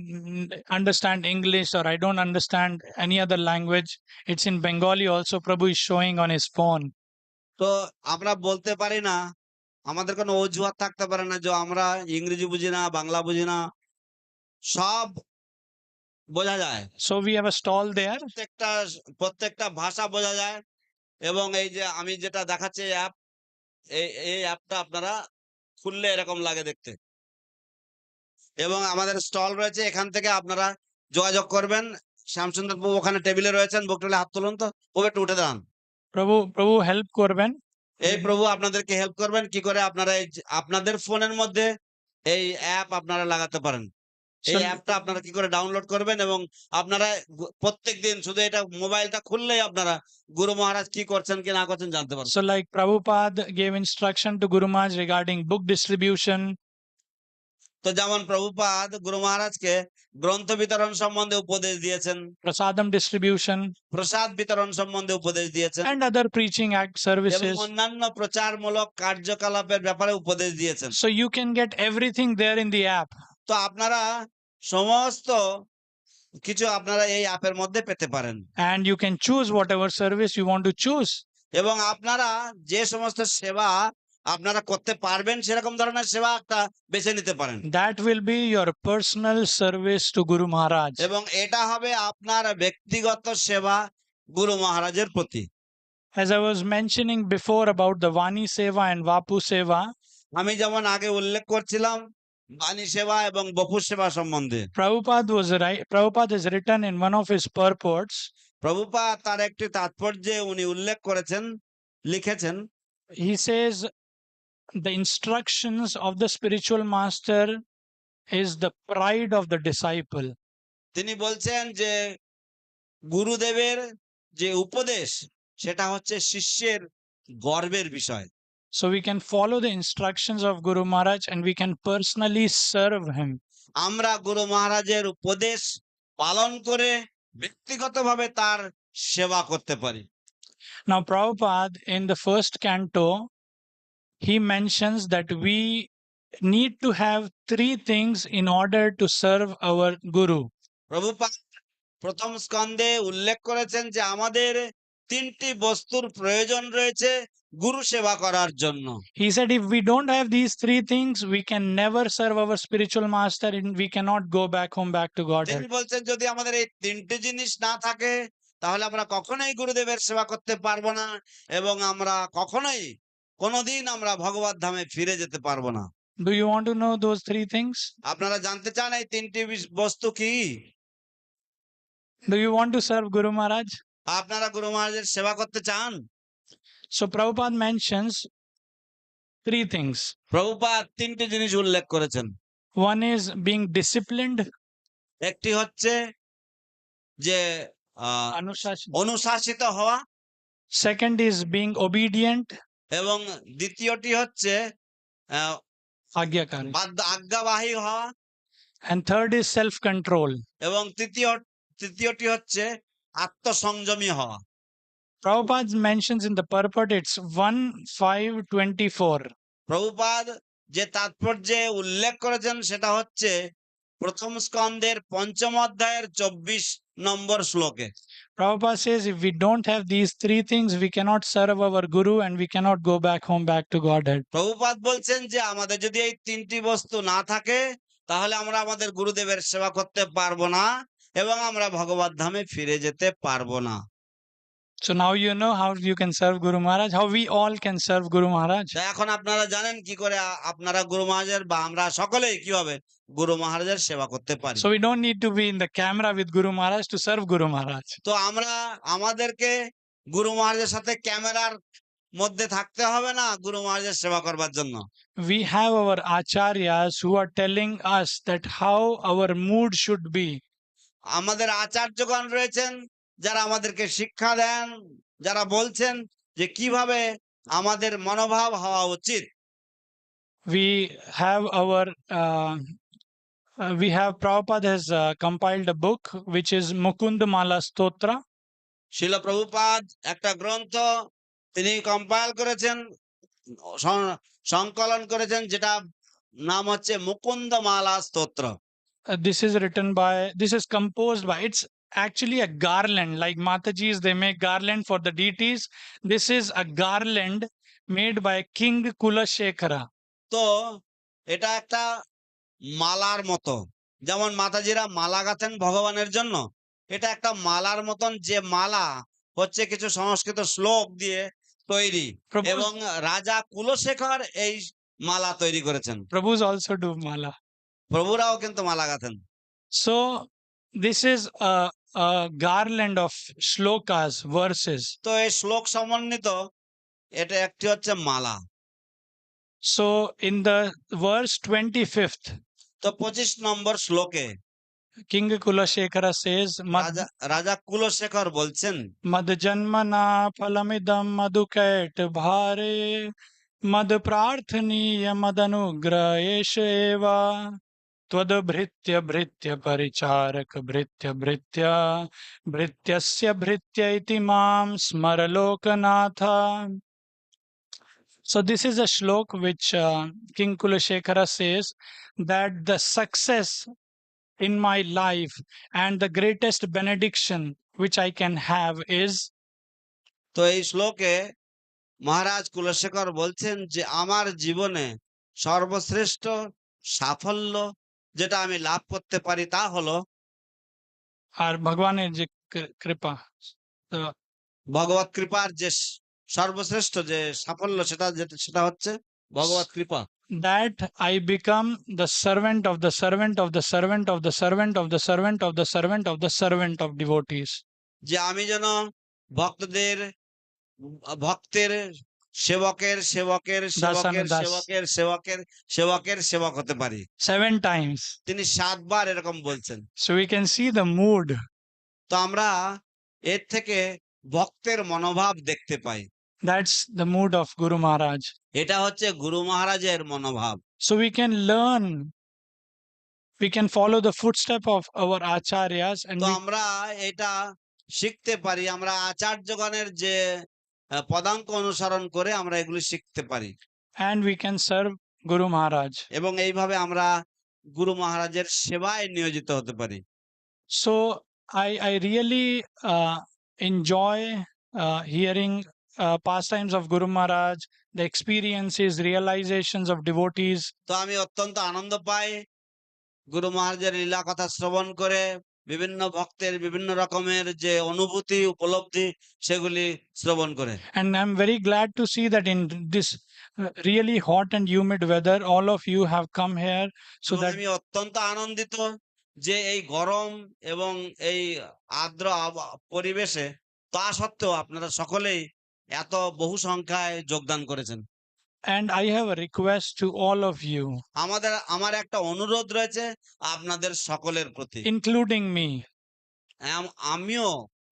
understand English or I don't understand any other language. It's in Bengali also. Prabhu is showing on his phone. তো আমরা বলতে পারি না, আমাদের কোনো অজুহাত থাকতে পারে না যে আমরা ইংরেজি বুঝি না, বাংলা বুঝি না, সব বোঝা যায়। So we have a stall there. প্রত্যেকটা ভাষা বোঝা যায়। এবং এই যে আমি যেটা দেখাচ্ছি অ্যাপ, এই অ্যাপটা আপনারা খুললে এরকম লাগে দেখতে। এবং আমাদের স্টল রয়েছে, এখান থেকে আপনারা যোগাযোগ করবেন। শ্যামসুন্দর বাবু ওখানে টেবিলে রয়েছেন, বকটলে হাত তুলুন তো, ও একটু উঠে দাঁড়ান। Prabhu help করবেন। এই প্রভু আপনাদেরকে হেল্প করবেন কি করে আপনারা আপনাদের ফোনের মধ্যে এই অ্যাপ আপনারা লাগাতে পারেন। এই অ্যাপটা আপনারা কি করে ডাউনলোড করবেন, এবং আপনারা প্রত্যেকদিন শুধু এটা মোবাইলটা খুললেই আপনারা গুরু মহারাজ কি করছেন কি না করছেন জানতে পারবেন। So like Prabhupada gave instruction to Guru Maharaj regarding book distribution. তো যেমন প্রভুপাদ গুরু মহারাজকে গ্রন্থ বিতরণ সম্বন্ধে উপদেশ দিয়েছেন, Prasadam distribution, প্রসাদ বিতরণ সম্বন্ধে উপদেশ দিয়েছেন, and other preaching act এবং services. অন্যান্য প্রচারমূলক কার্যকলাপের ব্যাপারে উপদেশ দিয়েছেন। So you can get everything there in the app. তো আপনারা সমস্ত কিছু আপনারা এই অ্যাপের মধ্যে পেতে পারেন, And you can choose whatever service you want to choose. এবং আপনারা যে সমস্ত সেবা আপনারা করতে পারবেন সেরকম ধরনের সেবা একটা বেছে নিতে পারেন। That will be your personal service to Guru Maharaj. এবং এটা হবে আপনার ব্যক্তিগত সেবা গুরু মহারাজের প্রতি। As I was mentioning before about the Vani Seva and Vapu Seva, আমি যেমন আগে উল্লেখ করছিলাম বাণী সেবা এবং বপু সেবা সম্বন্ধে, Prabhupada has written in one of his purports. Prabhupada তার একটি তাৎপর্যে উনি উল্লেখ করেছেন, লিখেছেন, He says the instructions of the spiritual master is the pride of the disciple. তিনি বলছেন যে গুরুদেবের যে উপদেশ সেটা হচ্ছে শিষ্যের গর্বের বিষয়। So we can follow the instructions of Guru Maharaj and we can personally serve him. আমরা গুরু মহারাজের উপদেশ পালন করে ব্যক্তিগতভাবে তার সেবা করতে পারি। Now Prabhupada in the first canto, he mentions that we need to have three things in order to serve our Guru. Prabhupada প্রথম স্কন্ধে উল্লেখ করেছেন যে আমাদের তিনটি বস্তুর প্রয়োজন রয়েছে গুরু সেবা করার জন্য। He said, if we don't have these three things, we can never serve our spiritual master and we cannot go back home, back to তিনি Godhead. বলছেন যদি আমাদের এই তিনটে জিনিস না থাকে তাহলে আমরা কখনোই গুরুদেবের সেবা করতে পারবো না এবং আমরা কখনোই কোনোদিন আমরা ভগবত ধামে ফিরে যেতে পারবো না। Do you want to know those three things? আপনারা জানতে চান এই তিনটি বস্তু কি? Do you want to serve Guru Maharaj? আপনারা গুরু মহারাজের সেবা করতে চান? So Prabhupada mentions three things. Prabhupada তিনটি জিনিস উল্লেখ করেছেন। One is being disciplined, একটি হচ্ছে যে অনুশাসিত হওয়া, second is being obedient, এবং দ্বিতীয়টি হচ্ছে Agyakari, আজ্ঞাবাহী হওয়া, and third is self-control. এবং তৃতীয়টি হচ্ছে আত্মসংযমী হওয়া। Prabhupada mentions in the purport, it's 1:5:24. Prabhupada যে তাৎপর্যে উল্লেখ করেছেন সেটা হচ্ছে প্রথম স্কন্ধের ৫ম অধ্যায়ের ২৪ নম্বর শ্লোকে। Prabhupada says, if we don't have these three things, we cannot serve our Guru and we cannot go back home, back to Godhead. Prabhupada বলছেন যে আমাদের যদি এই তিনটি বস্তু না থাকে তাহলে আমরা আমাদের গুরুদেবের সেবা করতে পারবো না এবং আমরা ভগবত ধামে ফিরে যেতে পারবো না। So now you know how you can serve Guru Maharaj, how we all can serve Guru Maharaj. এখন আপনারা জানেন কি করে আপনারা গুরু মহারাজের বা আমরা সকলেই কিভাবে গুরু মহারাজের সেবা করতে পারি। So we don't need to be in the camera with Guru Maharaj to serve Guru Maharaj. তো আমরা আমাদেরকে গুরু মহারাজের সাথে ক্যামেরার মধ্যে থাকতে হবে না গুরু মহারাজের সেবা করবার জন্য। We have our acharyas who are telling us that how our mood should be. আমাদের আচার্যগণ রয়েছেন যারা আমাদেরকে শিক্ষা দেন, যারা বলছেন যে কিভাবে আমাদের মনোভাব হওয়া উচিত। We have Prabhupada has compiled a book which is Mukunda Mala Stotra. শিল প্রভুপাদ একটা গ্রন্থ তিনি কম্পাইল করেছেন, সংকলন করেছেন, যেটা নাম হচ্ছে মুকুন্দ মালা স্তোত্র। This is composed by, it's actually a garland, like Matajis, they make garland for the deities. This is a garland made by King Kulashekara. তো এটা একটা মালার মতো, যেমন মাতাজিরা মালা গাঁথেন ভগবানের জন্য, এটা একটা মালার মতন, যে মালা হচ্ছে কিছু সংস্কৃত শ্লোক দিয়ে তৈরি, এবং রাজা কুলশেখর এই মালা তৈরি করেছেন। Prabhus also do mala. প্রভুরাও কিন্তু মালা গাঁথেন। So this is a garland of shlokas, verses. তো এই শ্লোক সমন্বিত এটা একটি হচ্ছে মালা। So in the verse 25th, তো ২৫ নম্বর শ্লোকে King Kulashekara says, রাজা কুলশেখর বলছেন, Mad janmana phalamidam madhuket bhare mad prarthaniya madanugra esheva twad bhritya bhritya paricharak bhritya bhritya bhrityasya bhritya iti mam smara lokanatha. So this is a shlok which King Kulashekara says that the success in my life and the greatest benediction which I can have is. তো এই শ্লোকে মহারাজ কুলশেখর বলছেন যে আমার জীবনে সর্বশ্রেষ্ঠ সাফল্য যেটা আমি লাভ করতে পারি তা হলো আর ভগবানের যে কৃপা, ভগবত কৃপার যে সর্বশ্রেষ্ঠ যে সাফল্য সেটা হচ্ছে ভগবত কৃপা। That I become the servant of the servant of the servant of the servant of the servant of the servant of the servant of devotees. যে আমি যেন ভক্তের সেবকের সেবকের সেবকের সেবকের সেবকের সেবকের সেবক হতে পারি। 7 times তিনি 7 বার এরকম বলছেন। So we can see the mood. তো আমরা এর থেকে ভক্তের মনোভাব দেখতে পাই। That's the mood of Guru Maharaj. এটা হচ্ছে গুরু মহারাজের মনোভাব। So we can learn, we can follow the footstep of our acharyas, and তো আমরা এটা শিখতে পারি, আমরা আচার্যগণের যে পদাঙ্ক অনুসরণ করে আমরা এগুলি শিখতে পারি, and we can serve Guru Maharaj. এবং এইভাবে আমরা গুরু মহারাজের সেবায় নিয়োজিত হতে পারি। So I really enjoy hearing pastimes of Guru Maharaj, the experiences, realizations of devotees. তো আমি অত্যন্ত আনন্দ পাই গুরু মহারাজের লীলা কথা শ্রবণ করে, বিভিন্ন ভক্তের বিভিন্ন রকমের যে অনুভূতি উপলব্ধি সেগুলি শ্রবণ করে। And I'm very glad to see that in this really hot and humid weather, all of you have come here so এবং that আমি অত্যন্ত আনন্দিত যে এই গরম এবং এই আর্দ্র পরিবেশে তা সত্ত্বেও আপনারা সকলেই এত বহু সংখ্যায় যোগদান করেছেন। and I have a request to all of you, আমার একটা অনুরোধ রয়েছে আপনাদের সকলের প্রতি, including me, আমিও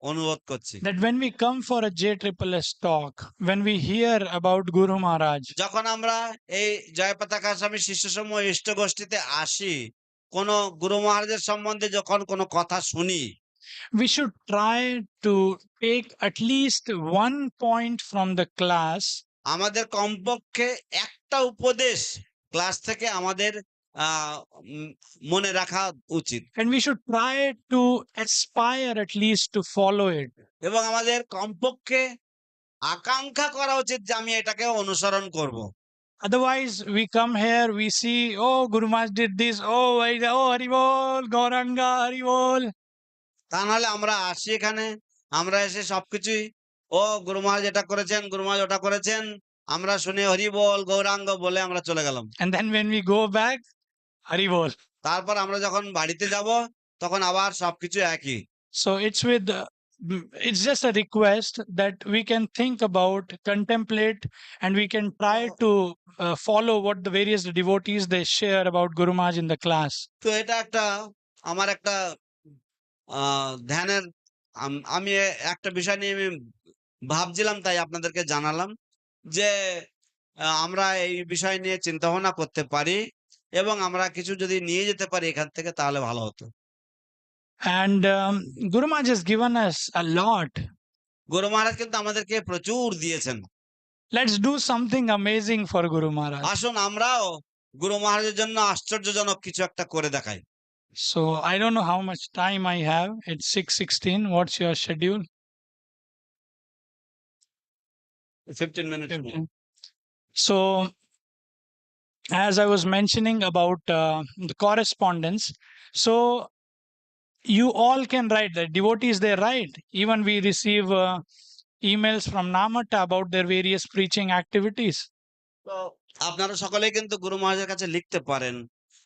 অনুরোধ করছি। that when we come for a JSSS talk, when we hear about Guru Maharaj, যখন আমরা এই জয়পতাকা স্বামী শিষ্য সমূহ ইষ্ট গোষ্ঠীতে আসি, কোন গুরু মহারাজের সম্বন্ধে যখন কোনো কথা শুনি, we should try to take at least 1 point from the class আমাদের কমপক্ষে একটা উপদেশ ক্লাস থেকে আমাদের মনে রাখা উচিত, and we should try to aspire at least to follow it. এবং আমাদের কমপক্ষে আকাঙ্ক্ষা করা উচিত যে আমি এটাকে অনুসরণ করব। Otherwise, we come here, we see, oh, Guru Maharaj did this, oh, oh, Hari Bol, Gauranga, Hari Bol. তা নাহলে আমরা আসি এখানে, আমরা এসে সবকিছুই ও গুরু মহারাজ এটা করেছেন, গুরু মহারাজ ওটা করেছেন, আমরা শুনে হরি বল গৌরাঙ্গ বলে আমরা চলে গেলাম। And then when we go back, Hari Bol. তারপর আমরা যখন বাড়িতে যাব তখন আবার সবকিছু একই। So it's just a request that we can think about, contemplate, and we can try to follow what the various devotees they share about Guru Maharaj in the class. তো এটা একটা আমার একটা ধ্যানের আমি একটা বিষয় নিয়ে আমি ভাবছিলাম, তাই আপনাদেরকে জানালাম যে আমরা এই বিষয় নিয়ে চিন্তা ভাবনা করতে পারি এবং আমরা কিছু যদি নিয়ে যেতে পারি এখান থেকে তাহলে ভালো হতো। And Guru Maharaj has given us a lot. গুরু মহারাজ কিন্তু আমাদেরকে প্রচুর দিয়েছেন। Let's do something amazing for Guru Maharaj. আসুন আমরাও গুরু মহারাজের জন্য আশ্চর্যজনক কিছু একটা করে দেখাই। So I don't know how much time I have. It's 6:16. What's your schedule? 15 minutes. 15. So as I was mentioning about the correspondence, so you all can write, the devotees they write. Even we receive emails from Namata about their various preaching activities. তো আপনারা সকলেই কিন্তু গুরু মহারাজের কাছে লিখতে পারেন,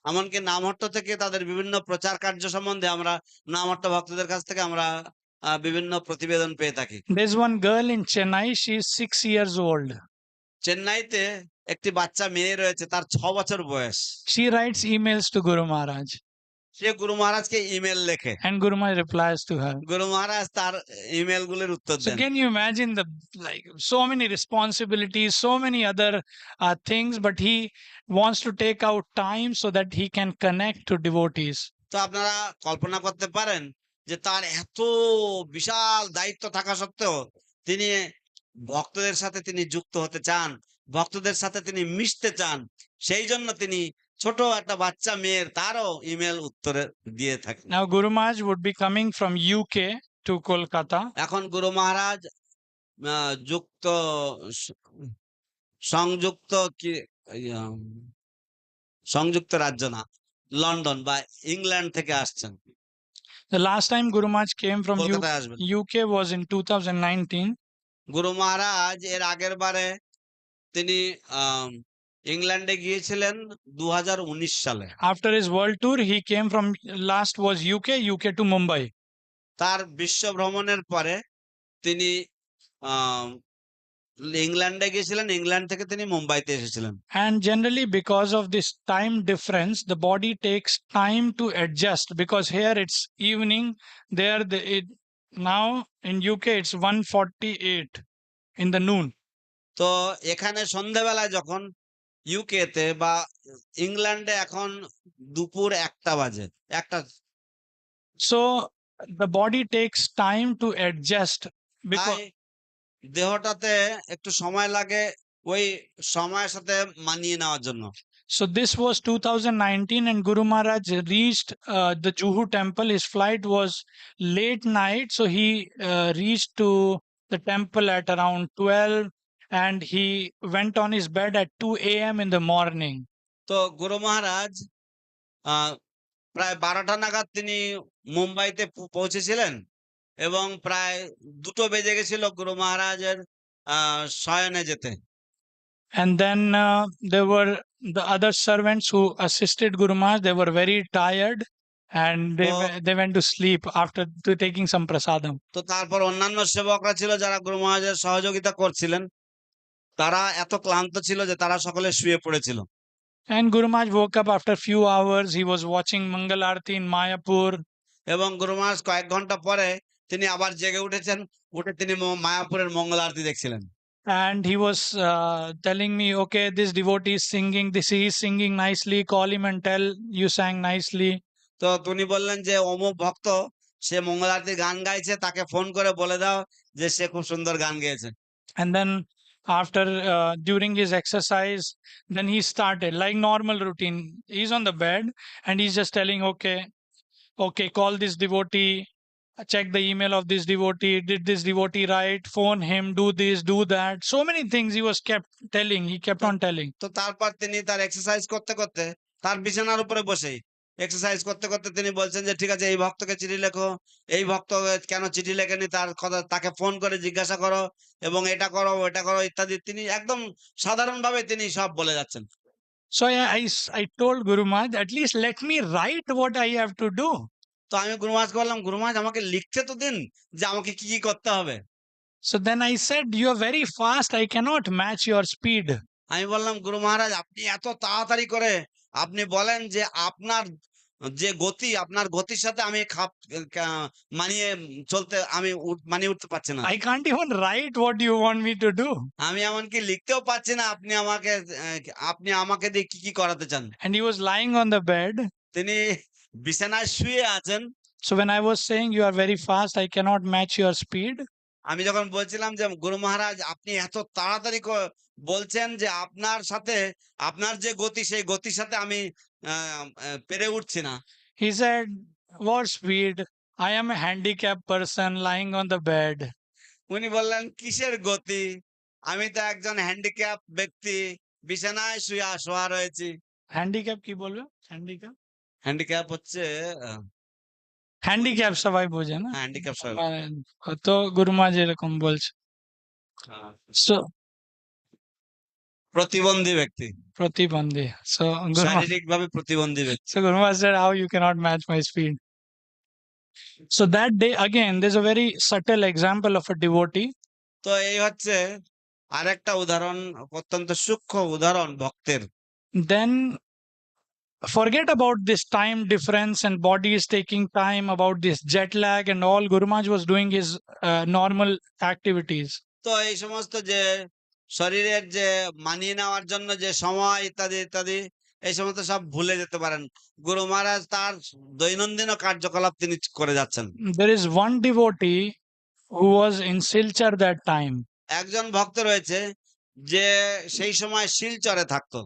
এমনকি নামহট্ট থেকে তাদের বিভিন্ন প্রচার কার্য সম্বন্ধে আমরা নামহট্ট ভক্তদের কাছ থেকে আমরা বিভিন্ন প্রতিবেদন পেয়ে থাকি। There's one girl in Chennai, she is 6 years old. চেন্নাইতে একটি বাচ্চা মেয়ে রয়েছে, তার 6 বছর বয়স। She writes emails to Guru Maharaj. সে গুরু মহারাজকে ইমেল লেখে, And Guru Maharaj replies to her. গুরু মহারাজ তার ইমেল গুলির উত্তর So then. can you imagine so many responsibilities, so many other things, but he wants to take out time so that he can connect to devotees. তো আপনারা কল্পনা করতে পারেন যে তার এত বিশাল দায়িত্ব থাকা সত্ত্বেও তিনি ভক্তদের সাথে তিনি যুক্ত হতে চান, ভক্তদের সাথে তিনি মিশতে চান, সেই জন্য তিনি ছোট একটা বাচ্চা মেয়ের তারও ইমেল উত্তরে দিয়ে থাকেন। Now Guru Maharaj would be coming from UK to Kolkata. এখন গুরু মহারাজ যুক্ত সংযুক্ত কি সংযুক্ত রাজ্য না, লন্ডন বা ইংল্যান্ড থেকে আসছেন। The last time Guru Maharaj came from কলকাতায় আসবেন। UK was in 2019. গুরু মহারাজ এর আগের বারে তিনি ইংল্যান্ডে গিয়েছিলেন 2019 সালে। After his world tour, he came from, last was UK to Mumbai. তার বিশ্ব ভ্রমণের পরে তিনি ইংল্যান্ডে গিয়েছিলেন, ইংল্যান্ড থেকে তিনি মুম্বাইতে এসেছিলেন। And generally because of this time difference, the body takes time to adjust, because here it's evening, there now in UK it's 1:48 in the noon. তো এখানে সন্ধ্যাবেলায় যখন ইউকেতে বা ইংল্যান্ডে এখন দুপুর 1টা বাজে, একটা। So the body takes time to adjust because দেহটাতে একটু সময় লাগে ওই সময়ের সাথে মানিয়ে নেওয়ার জন্য। So this was 2019 and Guru Maharaj reached the Juhu temple. His flight was late night, so he reached to the temple at around 12, and he went on his bed at 2 a.m. in the morning. তো গুরু মহারাজ আহ, প্রায় 12টা নাগাদ তিনি মুম্বাইতে পৌঁছেছিলেন এবং প্রায় 2টো বেজে গেছিল গুরু মহারাজের শয়নে যেতে। And then there were the other servants who assisted Guru Maharaj. They were very tired, and তো they went to sleep after taking some prasadam. তো তারপর অন্যান্য সেবকরা ছিল যারা গুরু মহারাজের সহযোগিতা করছিলেন, তারা এত ক্লান্ত ছিল যে তারা সকলে শুয়ে পড়েছিল। And Guru Maharaj woke up after few hours. He was watching Mangal Aarti in Mayapur. এবং গুরু মহারাজ কয়েক ঘন্টা পরে তিনি আবার জেগে উঠেছেন, উঠে তিনি মায়াপুরের মঙ্গল আরতি দেখছিলেন। And he was telling me, okay, this devotee is singing, he is singing nicely, call him and tell you sang nicely. তো তিনি বললেন যে অমুক ভক্ত সে মঙ্গল আরতির গান গাইছে, তাকে ফোন করে বলে দাও যে সে খুব সুন্দর গান গেয়েছে। And then after during his exercise, then he started like normal routine. He's on the bed and he's just telling, okay, call this devotee, check the email of this devotee, did this devotee right, phone him, do this, do that. So many things he kept on telling. তো তারপর তিনি তার exercise করতে করতে তার বিছানার উপরে বসেই এক্সারসাইজ করতে করতে তিনি বলছেন যে ঠিক আছে এই ভক্তকে চিঠি লেখো, এই ভক্ত কেন চিঠি লেখেনি তার কথা তাকে ফোন করে জিজ্ঞাসা করো, এবং এটা করো ওটা করো ইত্যাদি। তিনি একদম সাধারণভাবে তিনি সব বলে যাচ্ছেন। So I told Guru Maharaj, at least let me write what I have to do. তো আমি গুরু মহারাজকে বললাম, গুরু মহারাজ আমাকে লিখতে তো দিন যে আমাকে কি কি করতে হবে। So then I said, you are very fast, I cannot match your speed. আমি বললাম, গুরু মহারাজ আপনি এত তাড়াতাড়ি করে আপনি বলেন যে আপনার যে গতি, আপনার গতির সাথে আমি মানিয়ে চলতে আমি মানিয়ে উঠতে পারছি না। I can't even write what you want me to do. আমি এমনকি লিখতেও পারছি না আপনি আমাকে দিয়ে কি কি করাতে চান। And he was lying on the bed. তিনি বিছানায় শুয়ে আছেন। So when I was saying you are very fast, I cannot match your speed. আমি যখন বলছিলাম যে গুরু মহারাজ আপনি এত তাড়াতাড়ি বলছেন যে আপনার সাথে আপনার যে গতি সেই গতির সাথে আমি পেরে উঠছি না। He said, what speed? I am a handicapped person lying on the bed. উনি বললেন কিসের গতি, আমি তো একজন হ্যান্ডিক্যাপ ব্যক্তি, বিছানায় শোয়া রয়েছি। হ্যান্ডিক্যাপ কি বলবে? হ্যান্ডিক্যাপ হ্যান্ডিক্যাপ হচ্ছে হ্যান্ডিক্যাপ সবাই বোঝে না, হ্যান্ডিক্যাপ সবাই তো গুরু মহারাজ এরকম বলছে। So প্রতিবন্ধী ব্যক্তি, প্রতিবন্ধী। So শারীরিকভাবে প্রতিবন্ধী ব্যক্তি। So Guru Maharaj said, how you cannot match my speed? So that day again, there's a very subtle example of a devotee. তো এই হচ্ছে আরেকটা উদাহরণ, অত্যন্ত সূক্ষ্ম উদাহরণ ভক্তের। Then forget about this time difference and body is taking time, about this jet lag and all. Guru Maharaj was doing his normal activities. তো এই সমস্ত যে শরীরের যে মানিয়ে নেওয়ার জন্য যে সময় ইত্যাদি ইত্যাদি এই সমস্ত সব ভুলে যেতে পারেন। গুরু মহারাজ তার দৈনন্দিন কার্যকলাপ তিনি করে যাচ্ছেন। There is one devotee who was in Silchar that time. একজন ভক্ত রয়েছে যে সেই সময় শিলচরে থাকতো।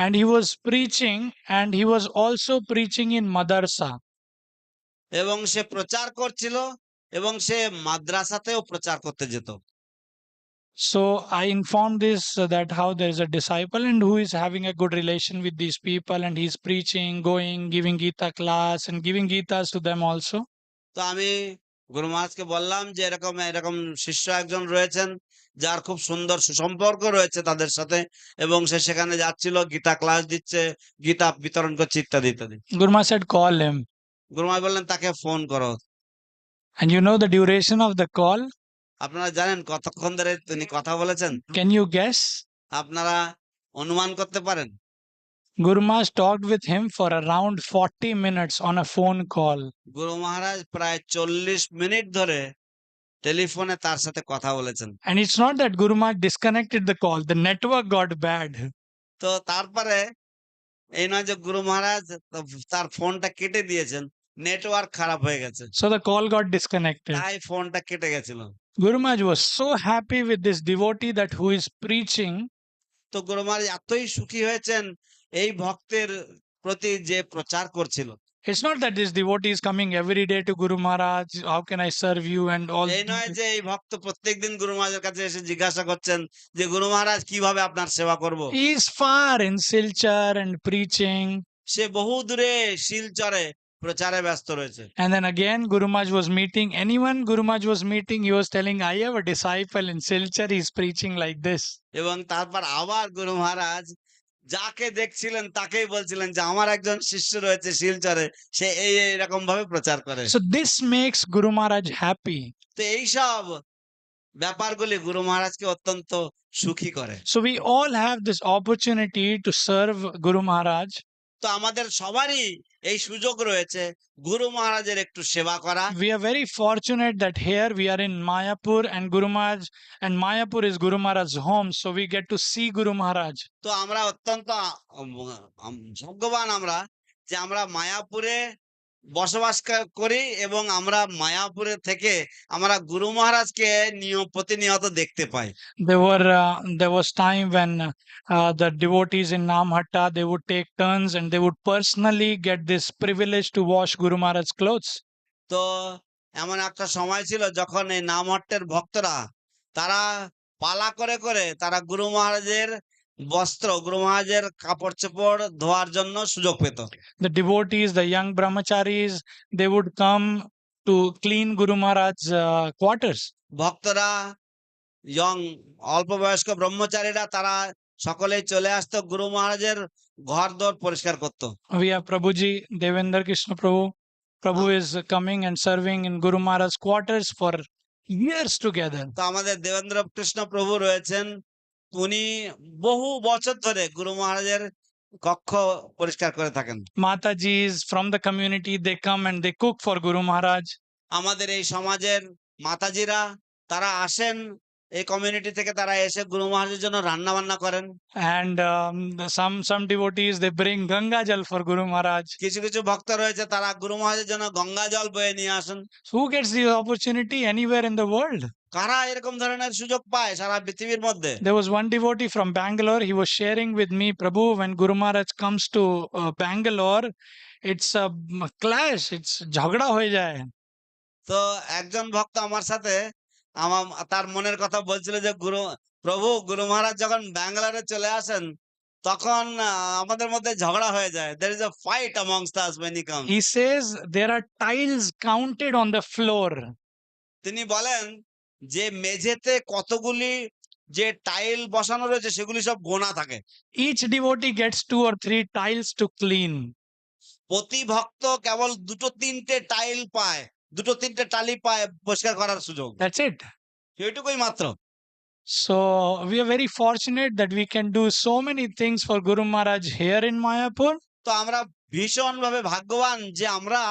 And he was preaching, and he was also preaching in madrasa. এবং সে প্রচার করছিল এবং সে মাদ্রাসাতেও প্রচার করতে যেত। So I informed this that how there is a disciple and who is having a good relation with these people, and he's preaching, going, giving Gita class and giving Gitas to them also. তো আমি গুরু মহারাজকে বললাম যে এরকম এরকম শিষ্য একজন রয়েছেন যার খুব সুন্দর সুসম্পর্ক রয়েছে তাদের সাথে, এবং সে সেখানে যাচ্ছিল, গীতা ক্লাস দিচ্ছে, গীতা বিতরণ করছে ইত্যাদি ইত্যাদি। Guru Maharaj said, call him. গুরু মহারাজ বললেন তাকে ফোন করো। And you know the duration of the call? আপনারা জানেন কতক্ষণ ধরে তিনি কথা বলেছেন? Can you guess? আপনারা অনুমান করতে পারেন? Guru Maharaj talked with him for around 40 minutes on a phone call. গুরু মহারাজ প্রায় 40 মিনিট ধরে টেলিফোনে তার সাথে কথা বলেছেন। And it's not that Guru Maharaj disconnected the call, the network got bad. তো তারপরে এই নয় যে গুরু মহারাজ তার ফোনটা কেটে দিয়েছেন, নেটওয়ার্ক খারাপ হয়ে গেছে, So the call got disconnected. তাই ফোনটা কেটে গেছিল। Guru Maharaj was so happy with this devotee that who is preaching. তো গুরু মহারাজ এতই সুখী হয়েছেন এই ভক্তের প্রতি যে প্রচার করছিল। It's not that this devotee is coming every day to Guru Maharaj, how can I serve you and all. এই নয় যে এই ভক্ত প্রত্যেকদিন গুরু মহারাজের কাছে এসে জিজ্ঞাসা করছেন যে গুরু মহারাজ কিভাবে আপনার সেবা করব। He is far in Silchar and preaching. সে বহু দূরে শিলচরে প্রচারে ব্যস্ত রয়েছে। And then again, Guru Maharaj was meeting anyone Guru Maharaj was meeting, he was telling, I have a disciple in Silchar, he's preaching like this. এবং তারপর আবার গুরু মহারাজ যাকে দেখছিলেন তাকেই বলছিলেন যে আমার একজন শিষ্য রয়েছে শিলচরে, সে এই এরকম ভাবে প্রচার করে। So this makes Guru Maharaj happy. তো এইসব ব্যাপারগুলি গুরু মহারাজকে অত্যন্ত সুখী করে। So we all have this opportunity to serve Guru Maharaj. তো আমাদের সবারই এই সুযোগ রয়েছে গুরু মহারাজের একটু সেবা করা। We are very fortunate that here we are in Mayapur and Guru Maharaj, and Mayapur is Guru Maharaj's home, so we get to see Guru Maharaj. তো আমরা অত্যন্ত ভাগ্যবান আমরা যে আমরা মায়াপুরে বসবাস করি এবং আমরা মায়াপুরে থেকে আমরা গুরু মহারাজকে প্রতিনিয়ত দেখতে পাই। There was time when the devotees in Namhatta, they would take turns and they would personally get this privilege to wash Guru Maharaj's clothes. তো এমন একটা সময় ছিল যখন এই নামহট্টের ভক্তরা তারা পালা করে করে তারা গুরু মহারাজের বস্ত্র, গুরু মহারাজের কাপড় চোপড় ধোয়ার জন্য সুযোগ পেত। The devotees, the young brahmacharis, they would come to clean Guru Maharaj's quarters. ভক্তরা অল্প বয়স্ক ব্রহ্মচারীরা তারা সকলেই চলে আসতো গুরু মহারাজের ঘর দর পরিষ্কার করত। We have Prabhuji, Devendra Krishna Prabhu. Prabhu is coming and serving in Guru Maharaj's quarters for years together. তো আমাদের দেবেন্দ্র কৃষ্ণ প্রভু রয়েছেন, উনি বহু বছর ধরে গুরু মহারাজের কক্ষ পরিষ্কার করে থাকেন। Matajis from the community, they come and they cook for Guru Maharaj. আমাদের এই সমাজের মাতাজিরা তারা আসেন, এই কমিউনিটি থেকে তারা এসে গুরু মহারাজের জন্য রান্না বান্না করেন। And some devotees, they bring Ganga Jal for Guru Maharaj. কিছু কিছু ভক্ত রয়েছে তারা গুরু মহারাজের জন্য গঙ্গা জল বয়ে নিয়ে আসেন। Who gets the opportunity anywhere in the world? কারা এরকম ধরনের সুযোগ পায় সারা পৃথিবীর মধ্যে? There was one devotee from Bangalore, he was sharing with me, Prabhu, when Guru Maharaj comes to Bangalore, it's a clash, it's jhagda hoye jaye. তো একজন ভক্ত আমার সাথে তার মনের কথা বলছিল যে গুরু মহারাজ যখন ব্যাঙ্গালোরে চলে আসেন তখন আমাদের মধ্যে ঝগড়া হয়ে যায়। There is a fight amongst us when he comes. He says there are tiles counted on the floor. তিনি বলেন যে মেঝেতে কতগুলি যে টাইল বসানো রয়েছে সেগুলি সব গোনা থাকে। Each devotee gets 2 or 3 tiles to clean. প্রতি ভক্ত কেবল 2-3টে টাইল পায়, 2-3টে টালি পায় পরিষ্কার করার সুযোগ। That's it. এইটুকুই মাত্র। So we are very fortunate that we can do so many things for Guru Maharaj here in Mayapur. তো আমরা ভীষণভাবে ভাগ্যবান যে আমরা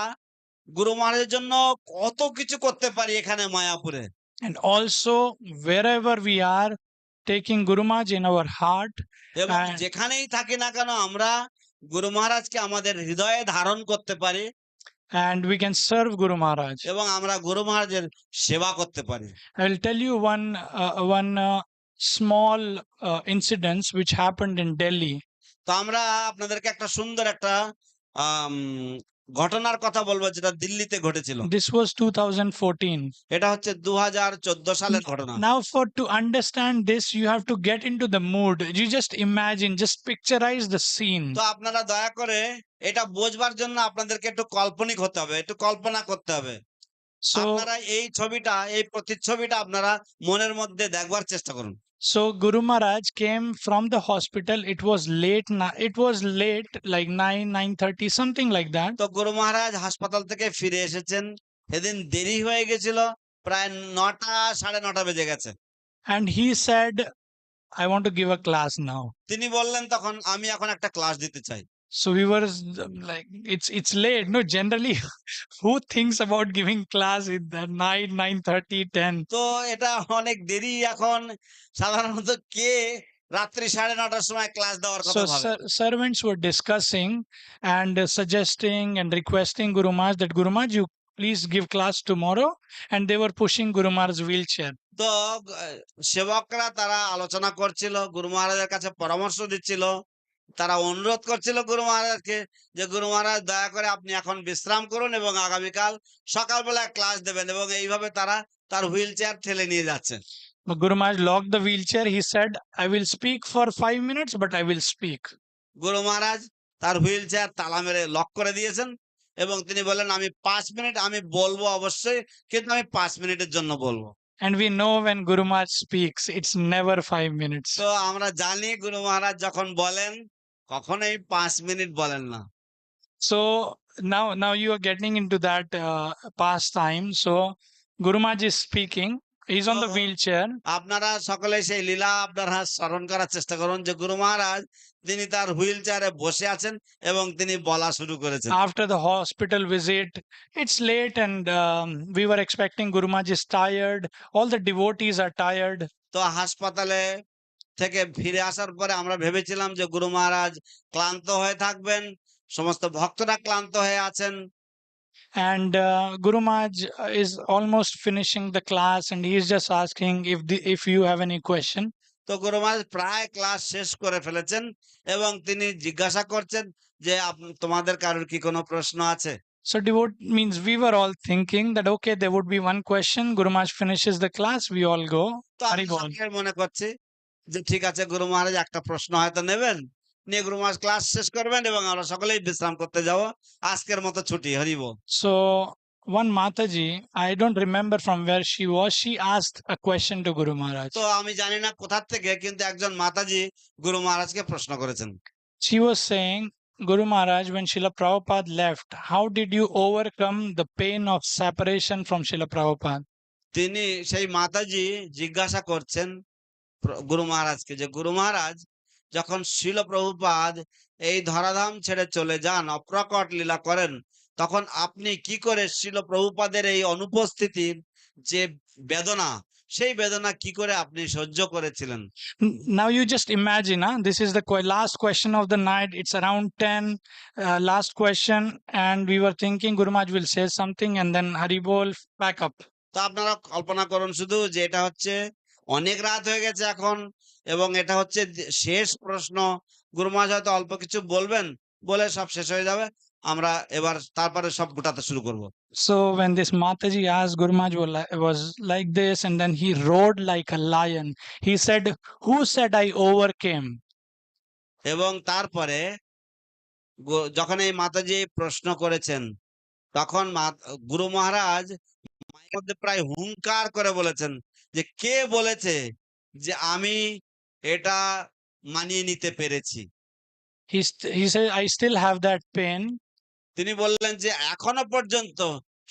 গুরু মহারাজের জন্য কত কিছু করতে পারি এখানে মায়াপুরে। And also wherever we are, taking Guru Maharaj in our heart. এবং যেখানেই থাকি না কেন আমরা গুরু মহারাজকে আমাদের হৃদয়ে ধারণ করতে পারি। And we can serve Guru Maharaj. এবং আমরা গুরু মহারাজের সেবা করতে পারি। I will tell you one small incident which happened in Delhi. তো আমরা আপনাদেরকে একটা সুন্দর একটা ঘটনার কথা বলবো যেটা দিল্লিতে ঘটেছিল। This was 2014. এটা হচ্ছে 2014 সালের ঘটনা। Now to understand this, you have to get into the mood. You just imagine, just picturize the scene. তো আপনারা দয়া করে এটা বোঝবার জন্য আপনাদেরকে একটু কাল্পনিক হতে হবে, একটু কল্পনা করতে হবে। So আপনারা এই ছবিটা, এই প্রতিচ্ছবিটা আপনারা মনের মধ্যে দেখবার চেষ্টা করুন। So Guru Maharaj came from the hospital. It was late. It was late, like 9:30, something like that. তো গুরু মহারাজ হাসপাতাল থেকে ফিরে এসেছেন, সেদিন দেরি হয়ে গেছিল, প্রায় 9টা 9:30 বেজে গেছে। And he said, I want to give a class now. তিনি বললেন তখন আমি এখন একটা ক্লাস দিতে চাই। So we were like, it's late. No, generally, who thinks about giving class in the 9:30, 10? তো এটা অনেক দেরি, এখন সাধারণত কে রাত্রি 9:30টার সময় ক্লাস দেওয়ার কথা ভাবে? So servants were discussing and suggesting and requesting Guru Maharaj that Guru Maharaj, you please give class tomorrow, and they were pushing Guru Maharaj's wheelchair. তো সেবকরা তারা আলোচনা করছিল, গুরু মহারাজের কাছে পরামর্শ দিচ্ছিল তারা অনুরোধ করছিল গুরু মহারাজকে যে গুরু মহারাজ দয়া করে আপনি এখন বিশ্রাম করুন এবং আগামীকাল সকালবেলা ক্লাস দেবেন, এবং এইভাবে তারা তার হুইল চেয়ার ঠেলে নিয়ে যাচ্ছেন। But Guru Maharaj locked the wheelchair. He said, I will speak for 5 minutes, but I will speak. গুরু মহারাজ তার হুইল চেয়ার তালা মেরে লক করে দিয়েছেন এবং তিনি বললেন আমি 5 মিনিট আমি বলবো অবশ্যই, কিন্তু আমি 5 মিনিটের জন্য বলবো। And we know when Guru Maharaj speaks, it's never 5 minutes. তো আমরা জানি গুরু মহারাজ যখন বলেন কখনোই 5 মিনিট বলেন না। So now you are getting into that pastime. So Guru Maharaj is speaking. He's on the তো wheelchair. আপনারা সকলে সেই লীলা আপনারা স্মরণ করার চেষ্টা করুন যে গুরু মহারাজ তিনি তার হুইল চেয়ারে বসে আছেন এবং তিনি বলা শুরু করেছেন। After the hospital visit, it's late and we were expecting Guru Maharaj is tired. All the devotees are tired. তো হাসপাতালে থেকে ফিরে আসার পরে আমরা ভেবেছিলাম যে গুরু মহারাজ ক্লান্ত হয়ে থাকবেন, সমস্ত ভক্তরা ক্লান্ত হয়ে আছেন। And Guru Maharaj is almost finishing the class and he is just asking if you have any question. তো গুরু মহারাজ প্রায় ক্লাস শেষ করে ফেলেছেন এবং তিনি জিজ্ঞাসা করছেন যে তোমাদের কারোর কি কোনো প্রশ্ন আছে? So devote means we were all thinking that okay, there would be one question. Guru Maharaj finishes the class, we all go. তো আমি Hari Bol. সকলে মনে করছি যে ঠিক আছে গুরু মহারাজ একটা প্রশ্ন হয়তো নেবেন, নিয়ে গুরু মহারাজ ক্লাস শেষ করবেন এবং আমরা সকলেই বিশ্রাম করতে যাব, আজকের মতো ছুটি। হরি বল। So one Mataji, I don't remember from where she was, she asked a question to Guru Maharaj. তো আমি জানি না কোথা থেকে, কিন্তু একজন মাতাজি গুরু মহারাজকে প্রশ্ন করেছেন। She was saying, Guru Maharaj, when Srila Prabhupada left, how did you overcome the pain of separation from Srila Prabhupada? তিনি সেই মাতাজি জিজ্ঞাসা করছেন গুরু মহারাজকে যে গুরু মহারাজ যখন শিল প্রভুপাদ এই ধরাধাম ছেড়ে চলে যান, অপ্রকট লীলা করেন, তখন আপনি কি করে শিল প্রভুপাদের এই অনুপস্থিতির যে বেদনা, সেই বেদনা কি করে আপনি সহ্য করেছিলেন? Now you just imagine, this is the last question of the night. It's around 10, last question, and we were thinking Guru Maharaj will say something and then Hari Bol, back up. তো আপনারা কল্পনা করুন শুধু যে এটা হচ্ছে অনেক রাত হয়ে গেছে এখন এবং এটা হচ্ছে শেষ প্রশ্ন। গুরু মহারাজ হয়তো অল্প কিছু বলবেন, বলে সব শেষ হয়ে যাবে, আমরা এবার তারপরে সব গোটাতে শুরু করব। So when this Mataji asked, Guru Maharaj was like this, and then he roared like a lion. He said, who said I overcame? এবং তারপরে যখন এই মাতাজি প্রশ্ন করেছেন তখন গুরু মহারাজ মায়ের মধ্যে প্রায় হুঙ্কার করে বলেছেন যে কে বলেছে যে আমি এটা মানিয়ে নিতে পেরেছি? He said, I still have that pain. তিনি বললেন যে এখনো পর্যন্ত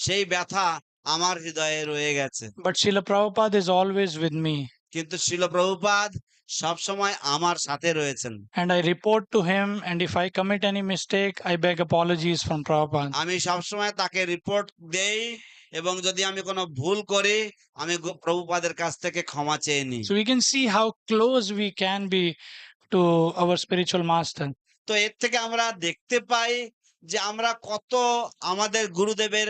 সেই ব্যথা আমার হৃদয়ে রয়ে গেছে, But Srila Prabhupada is always with me. কিন্তু শিল প্রভুপাদ সবসময় আমার সাথে রয়েছেন। And I report to him, and if I commit any mistake, I beg apologies from Prabhupada. আমি সবসময় তাকে রিপোর্ট দেই এবং যদি আমি কোনো ভুল করি আমি প্রভুপাদের কাছ থেকে ক্ষমা চেয়ে নিই। So we can see how close we can be to our spiritual master. তো এর থেকে আমরা দেখতে পাই যে আমরা কত আমাদের গুরুদেবের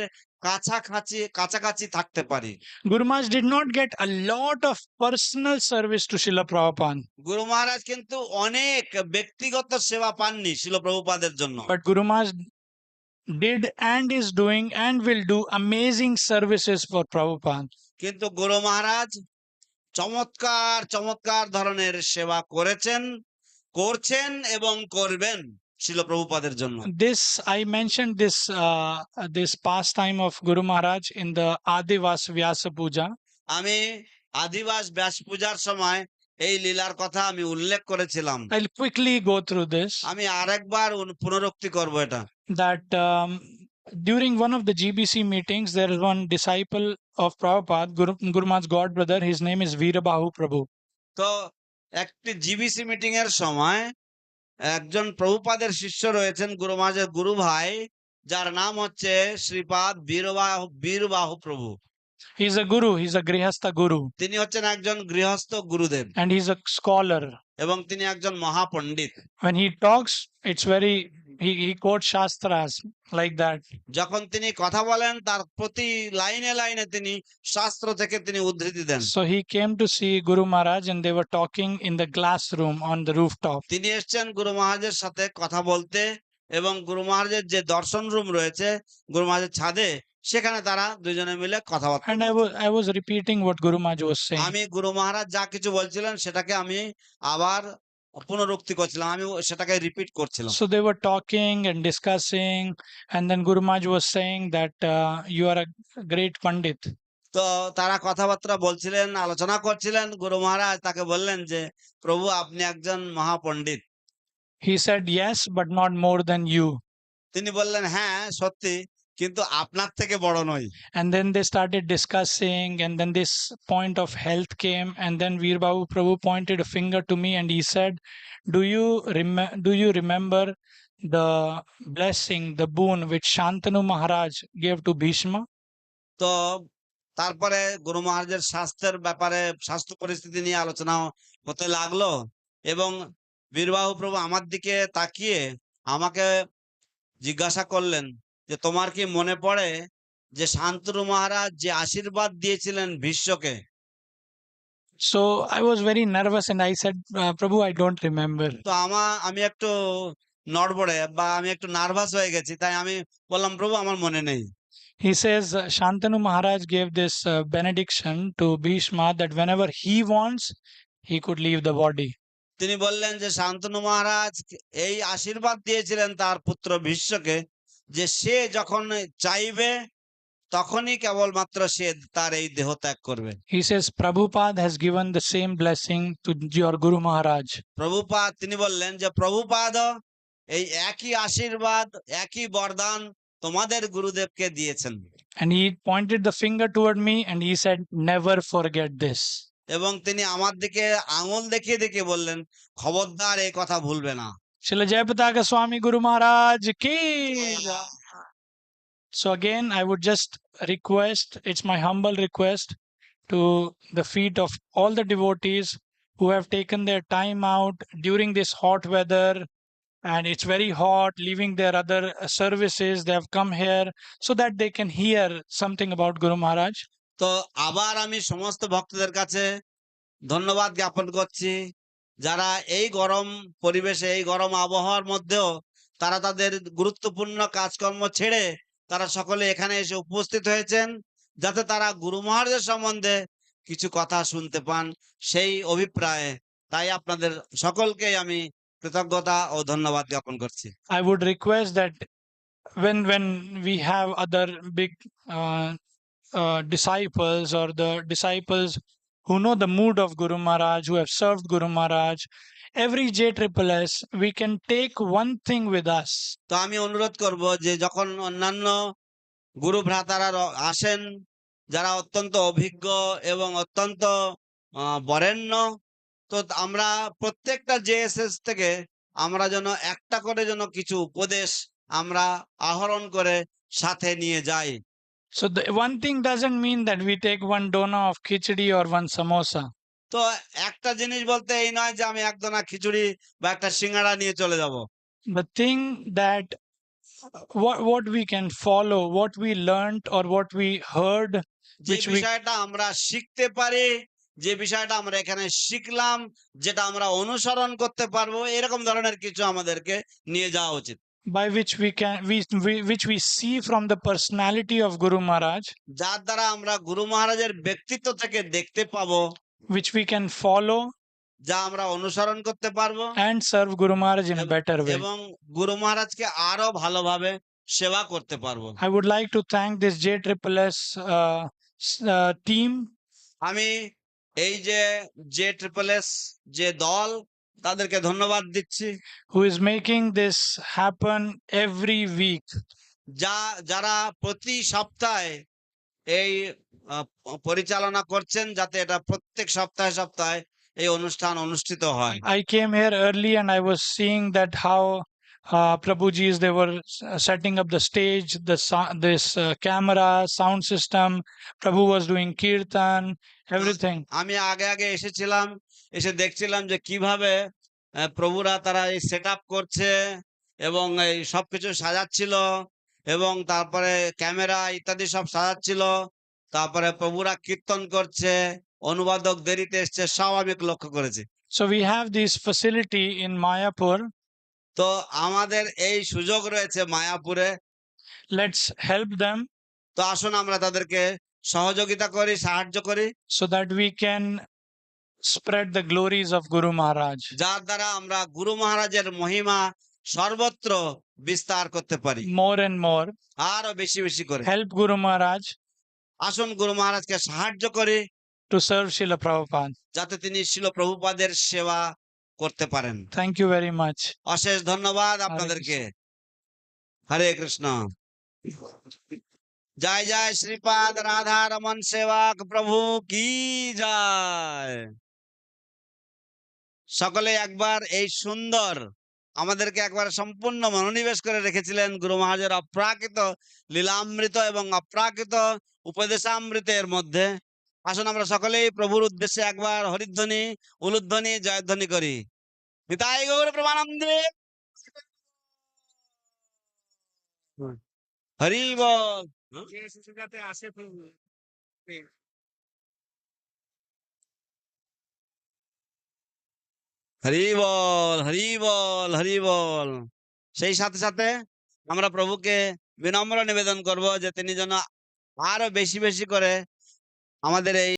কাছাকাছি থাকতে পারি। Guru Maharaj did not get a lot of personal service to Srila Prabhupada. গুরু মহারাজ কিন্তু অনেক ব্যক্তিগত সেবা পাননি শিল প্রভুপাদের জন্য, But Guru Maharaj did and is doing and will do amazing services for Prabhupada. কিন্তু গুরু মহারাজ চমৎকার চমৎকার ধরনের সেবা করেছেন, করছেন এবং করবেন শিল প্রভুপাদের জন্য। This I mentioned this pastime of Guru Maharaj in the Adivas Vyasa Puja. আমি আদিবাস ব্যাস পূজার সময় এই লীলার কথা আমি উল্লেখ করেছিলাম। I'll quickly go through this. আমি আরেকবার পুনরুক্তি করব এটা। That during one of the GBC meetings, there is one disciple of Prabhupada, Guru Maharaj's god brother. His name is Veerabahu Prabhu. তো একটি জিবিসি মিটিং এর সময় একজন প্রভুপাদের শিষ্য রয়েছেন গুরু মহারাজের গুরু ভাই, যার নাম হচ্ছে শ্রীপাদ বীরবাহু প্রভু। He's a guru. He's a grihastha guru. তিনি হচ্ছেন একজন গৃহস্থ গুরুদেব And he's a scholar. এবং তিনি একজন মহাপণ্ডিত। When he talks, it's very he quotes Shastras like that. যখন তিনি কথা বলেন তার প্রতি লাইনে লাইনে তিনি শাস্ত্র থেকে তিনি উদ্ধৃতি দেন। So he came to see Guru Maharaj and they were talking in the glass room on the rooftop. তিনি এসেছেন গুরু মহারাজের সাথে কথা বলতে এবং গুরু মহারাজের যে দর্শন রুম রয়েছে গুরু মহারাজের ছাদে, সেখানে তারা দুজনে মিলে কথাবার্তা। And I was repeating what Guru Maharaj was saying. আমি গুরু মহারাজ যা কিছু বলছিলেন সেটাকে আমি আবার পুনরুক্তি করছিলাম, আমি সেটাকে রিপিট করছিলাম। So they were talking and discussing, and then Guru Maharaj was saying that you are a great Pandit. তো তারা কথাবার্তা বলছিলেন, আলোচনা করছিলেন। গুরু মহারাজ তাকে বললেন যে প্রভু আপনি একজন মহাপণ্ডিত। He said, yes, but not more than you. তিনি বললেন হ্যাঁ সত্যি, কিন্তু আপনার থেকে বড় নই। And then they started discussing, and then this point of health came, and then Veer Babu Prabhu pointed a finger to me and he said, do you remember the blessing, the boon which Shantanu Maharaj gave to Bhishma? তো তারপরে গুরু মহারাজের স্বাস্থ্যের ব্যাপারে, স্বাস্থ্য পরিস্থিতি নিয়ে আলোচনা হতে লাগলো এবং বীরবাহু প্রভু আমার দিকে তাকিয়ে আমাকে জিজ্ঞাসা করলেন যে তোমার কি মনে পড়ে যে শান্তনু মহারাজ যে আশীর্বাদ দিয়েছিলেন ভীষ্মকে? So I was very nervous and I said, Prabhu, I don't remember. তো আমি একটু নড়বড়ে বা আমি একটু নার্ভাস হয়ে গেছি, তাই আমি বললাম প্রভু আমার মনে নেই। He says Shantanu Maharaj gave this benediction to Bhishma that whenever he wants, he could leave the body. তিনি বললেন যে শান্তনু মহারাজ এই আশীর্বাদ দিয়েছিলেন তার পুত্র ভীষ্মকে যে সে যখন চাইবে তখনই কেবলমাত্র সে তার এই দেহ ত্যাগ করবে। He says Prabhupada has given the same blessing to your Guru Maharaj. Prabhupada তিনি বললেন যে প্রভুপাদ এই একই আশীর্বাদ, একই বরদান তোমাদের গুরুদেবকে দিয়েছেন। And he pointed the finger toward me and he said, never forget this. এবং তিনি আমার দিকে আঙুল দেখিয়ে দেখিয়ে বললেন খবরদার এই কথা ভুলবে না। Srila Jayapataka Swami Guru Maharaj ki. So again, I would just request, it's my humble request to the feet of all the devotees who have taken their time out during this hot weather, and it's very hot, leaving their other services, they have come here so that they can hear something about Guru Maharaj. তো আবার আমি সমস্ত ভক্তদের কাছে ধন্যবাদ জ্ঞাপন করছি, যারা এই গরম পরিবেশে, এই গরম আবহাওয়ার মধ্যেও তারা তাদের গুরুত্বপূর্ণ কাজকর্ম ছেড়ে তারা সকলে এখানে এসে উপস্থিত হয়েছেন, যাতে তারা গুরু মহারাজের সম্বন্ধে কিছু কথা শুনতে পান, সেই অভিপ্রায়ে। তাই আপনাদের সকলকে আমি কৃতজ্ঞতা ও ধন্যবাদ জ্ঞাপন করছি। I would request that when we have other big disciples or the disciples who know the mood of Guru Maharaj, who have served Guru Maharaj, every JSSS, we can take one thing with us. তো আমি অনুরোধ করব যে যখন অন্যান্য গুরু ভ্রাতারা আসেন, যারা অত্যন্ত অভিজ্ঞ এবং অত্যন্ত বরেণ্য, তো আমরা প্রত্যেকটা জেএসএস থেকে আমরা যেন একটা করে যেন কিছু উপদেশ আমরা আহরণ করে সাথে নিয়ে যাই। So the one thing doesn't mean that we take one dona of khichdi or one samosa. তো একটা জিনিস বলতে এই নয় যে আমি একদনা খিচুড়ি বা একটা সিঙ্গাড়া নিয়ে চলে যাব। The thing that what we can follow, what we learned or what we heard, যে which we বিষয়টা আমরা শিখতে পারি, যে বিষয়টা আমরা এখানে শিখলাম, যেটা আমরা অনুসরণ করতে পারবো, এরকম ধরনের কিছু আমাদেরকে নিয়ে যাওয়া উচিত। by which we can which we see from the personality of Guru Maharaj, যার দ্বারা আমরা গুরু মহারাজের ব্যক্তিত্ব থেকে দেখতে পাবো, which we can follow যা আমরা অনুসরণ করতে পারবো and serve Guru Maharaj in a better way. এবং গুরু মহারাজকে আরো ভালোভাবে সেবা করতে পারবো। I would like to thank this JSSS team. আমি এই যে JSSS যে দল, তাদেরকে ধন্যবাদ দিচ্ছি, who is making this happen every week. যারা প্রতি সপ্তাহে এই পরিচালনা করছেন, যাতে এটা প্রত্যেক সপ্তাহে সপ্তাহে এই অনুষ্ঠান অনুষ্ঠিত হয়। I came here early and I was seeing that how Prabhujis, they were setting up the stage, this camera, sound system. Prabhu was doing kirtan, everything. আমি আগে আগে এসেছিলাম, এসে দেখছিলাম যে কিভাবে প্রভুরা তারা এই সেট আপ করছে এবং এই সবকিছু সাজাচ্ছিল এবং তারপরে ক্যামেরা ইত্যাদি সব সাজাচ্ছিল, তারপরে প্রভুরা কীর্তন করছে, অনুবাদক দেরিতে এসছে, সব আমি লক্ষ্য করেছি। So we have this facility in Mayapur. তো আমাদের এই সুযোগ রয়েছে মায়াপুরে, Let's help them তো আসুন আমরা তাদেরকে সহযোগিতা করি, সাহায্য করি, so that we can spread the glories of Guru Maharaj. যার দ্বারা আমরা গুরু মহারাজের মহিমা সর্বত্র বিস্তার করতে পারি, More and more. আরো বেশি বেশি করে। Help Guru Maharaj আসুন গুরু মহারাজকে সাহায্য করি to serve Srila Prabhupada. যাতে তিনি শিল প্রভুপাদের সেবা করতে পারেন। Thank you very much. অশেষ ধন্যবাদ আপনাদেরকে। হরে কৃষ্ণ। জয় জয় শ্রীপাদ রাধারমন সেবক প্রভু কি জয়। সকলে একবার এই সুন্দর আমাদেরকে একবার সম্পূর্ণ মনোনিবেশ করে রেখেছিলেন গুরু মহারাজের অপ্রাকৃত লীলামৃত এবং অপ্রাকৃত উপদেশামৃতের মধ্যে। আসুন আমরা সকলেই প্রভুর উদ্দেশ্যে একবার হরিধ্বনি, উলুধ্বনি, জয়ধ্বনি করি। নিতাই গৌর প্রেমানন্দে হরি বল। হরি বল, হরি বল, হরি বল। সেই সাথে সাথে আমরা প্রভুকে বিনম্র নিবেদন করব যে তিনি যেন আরো বেশি বেশি করে আমাদের এই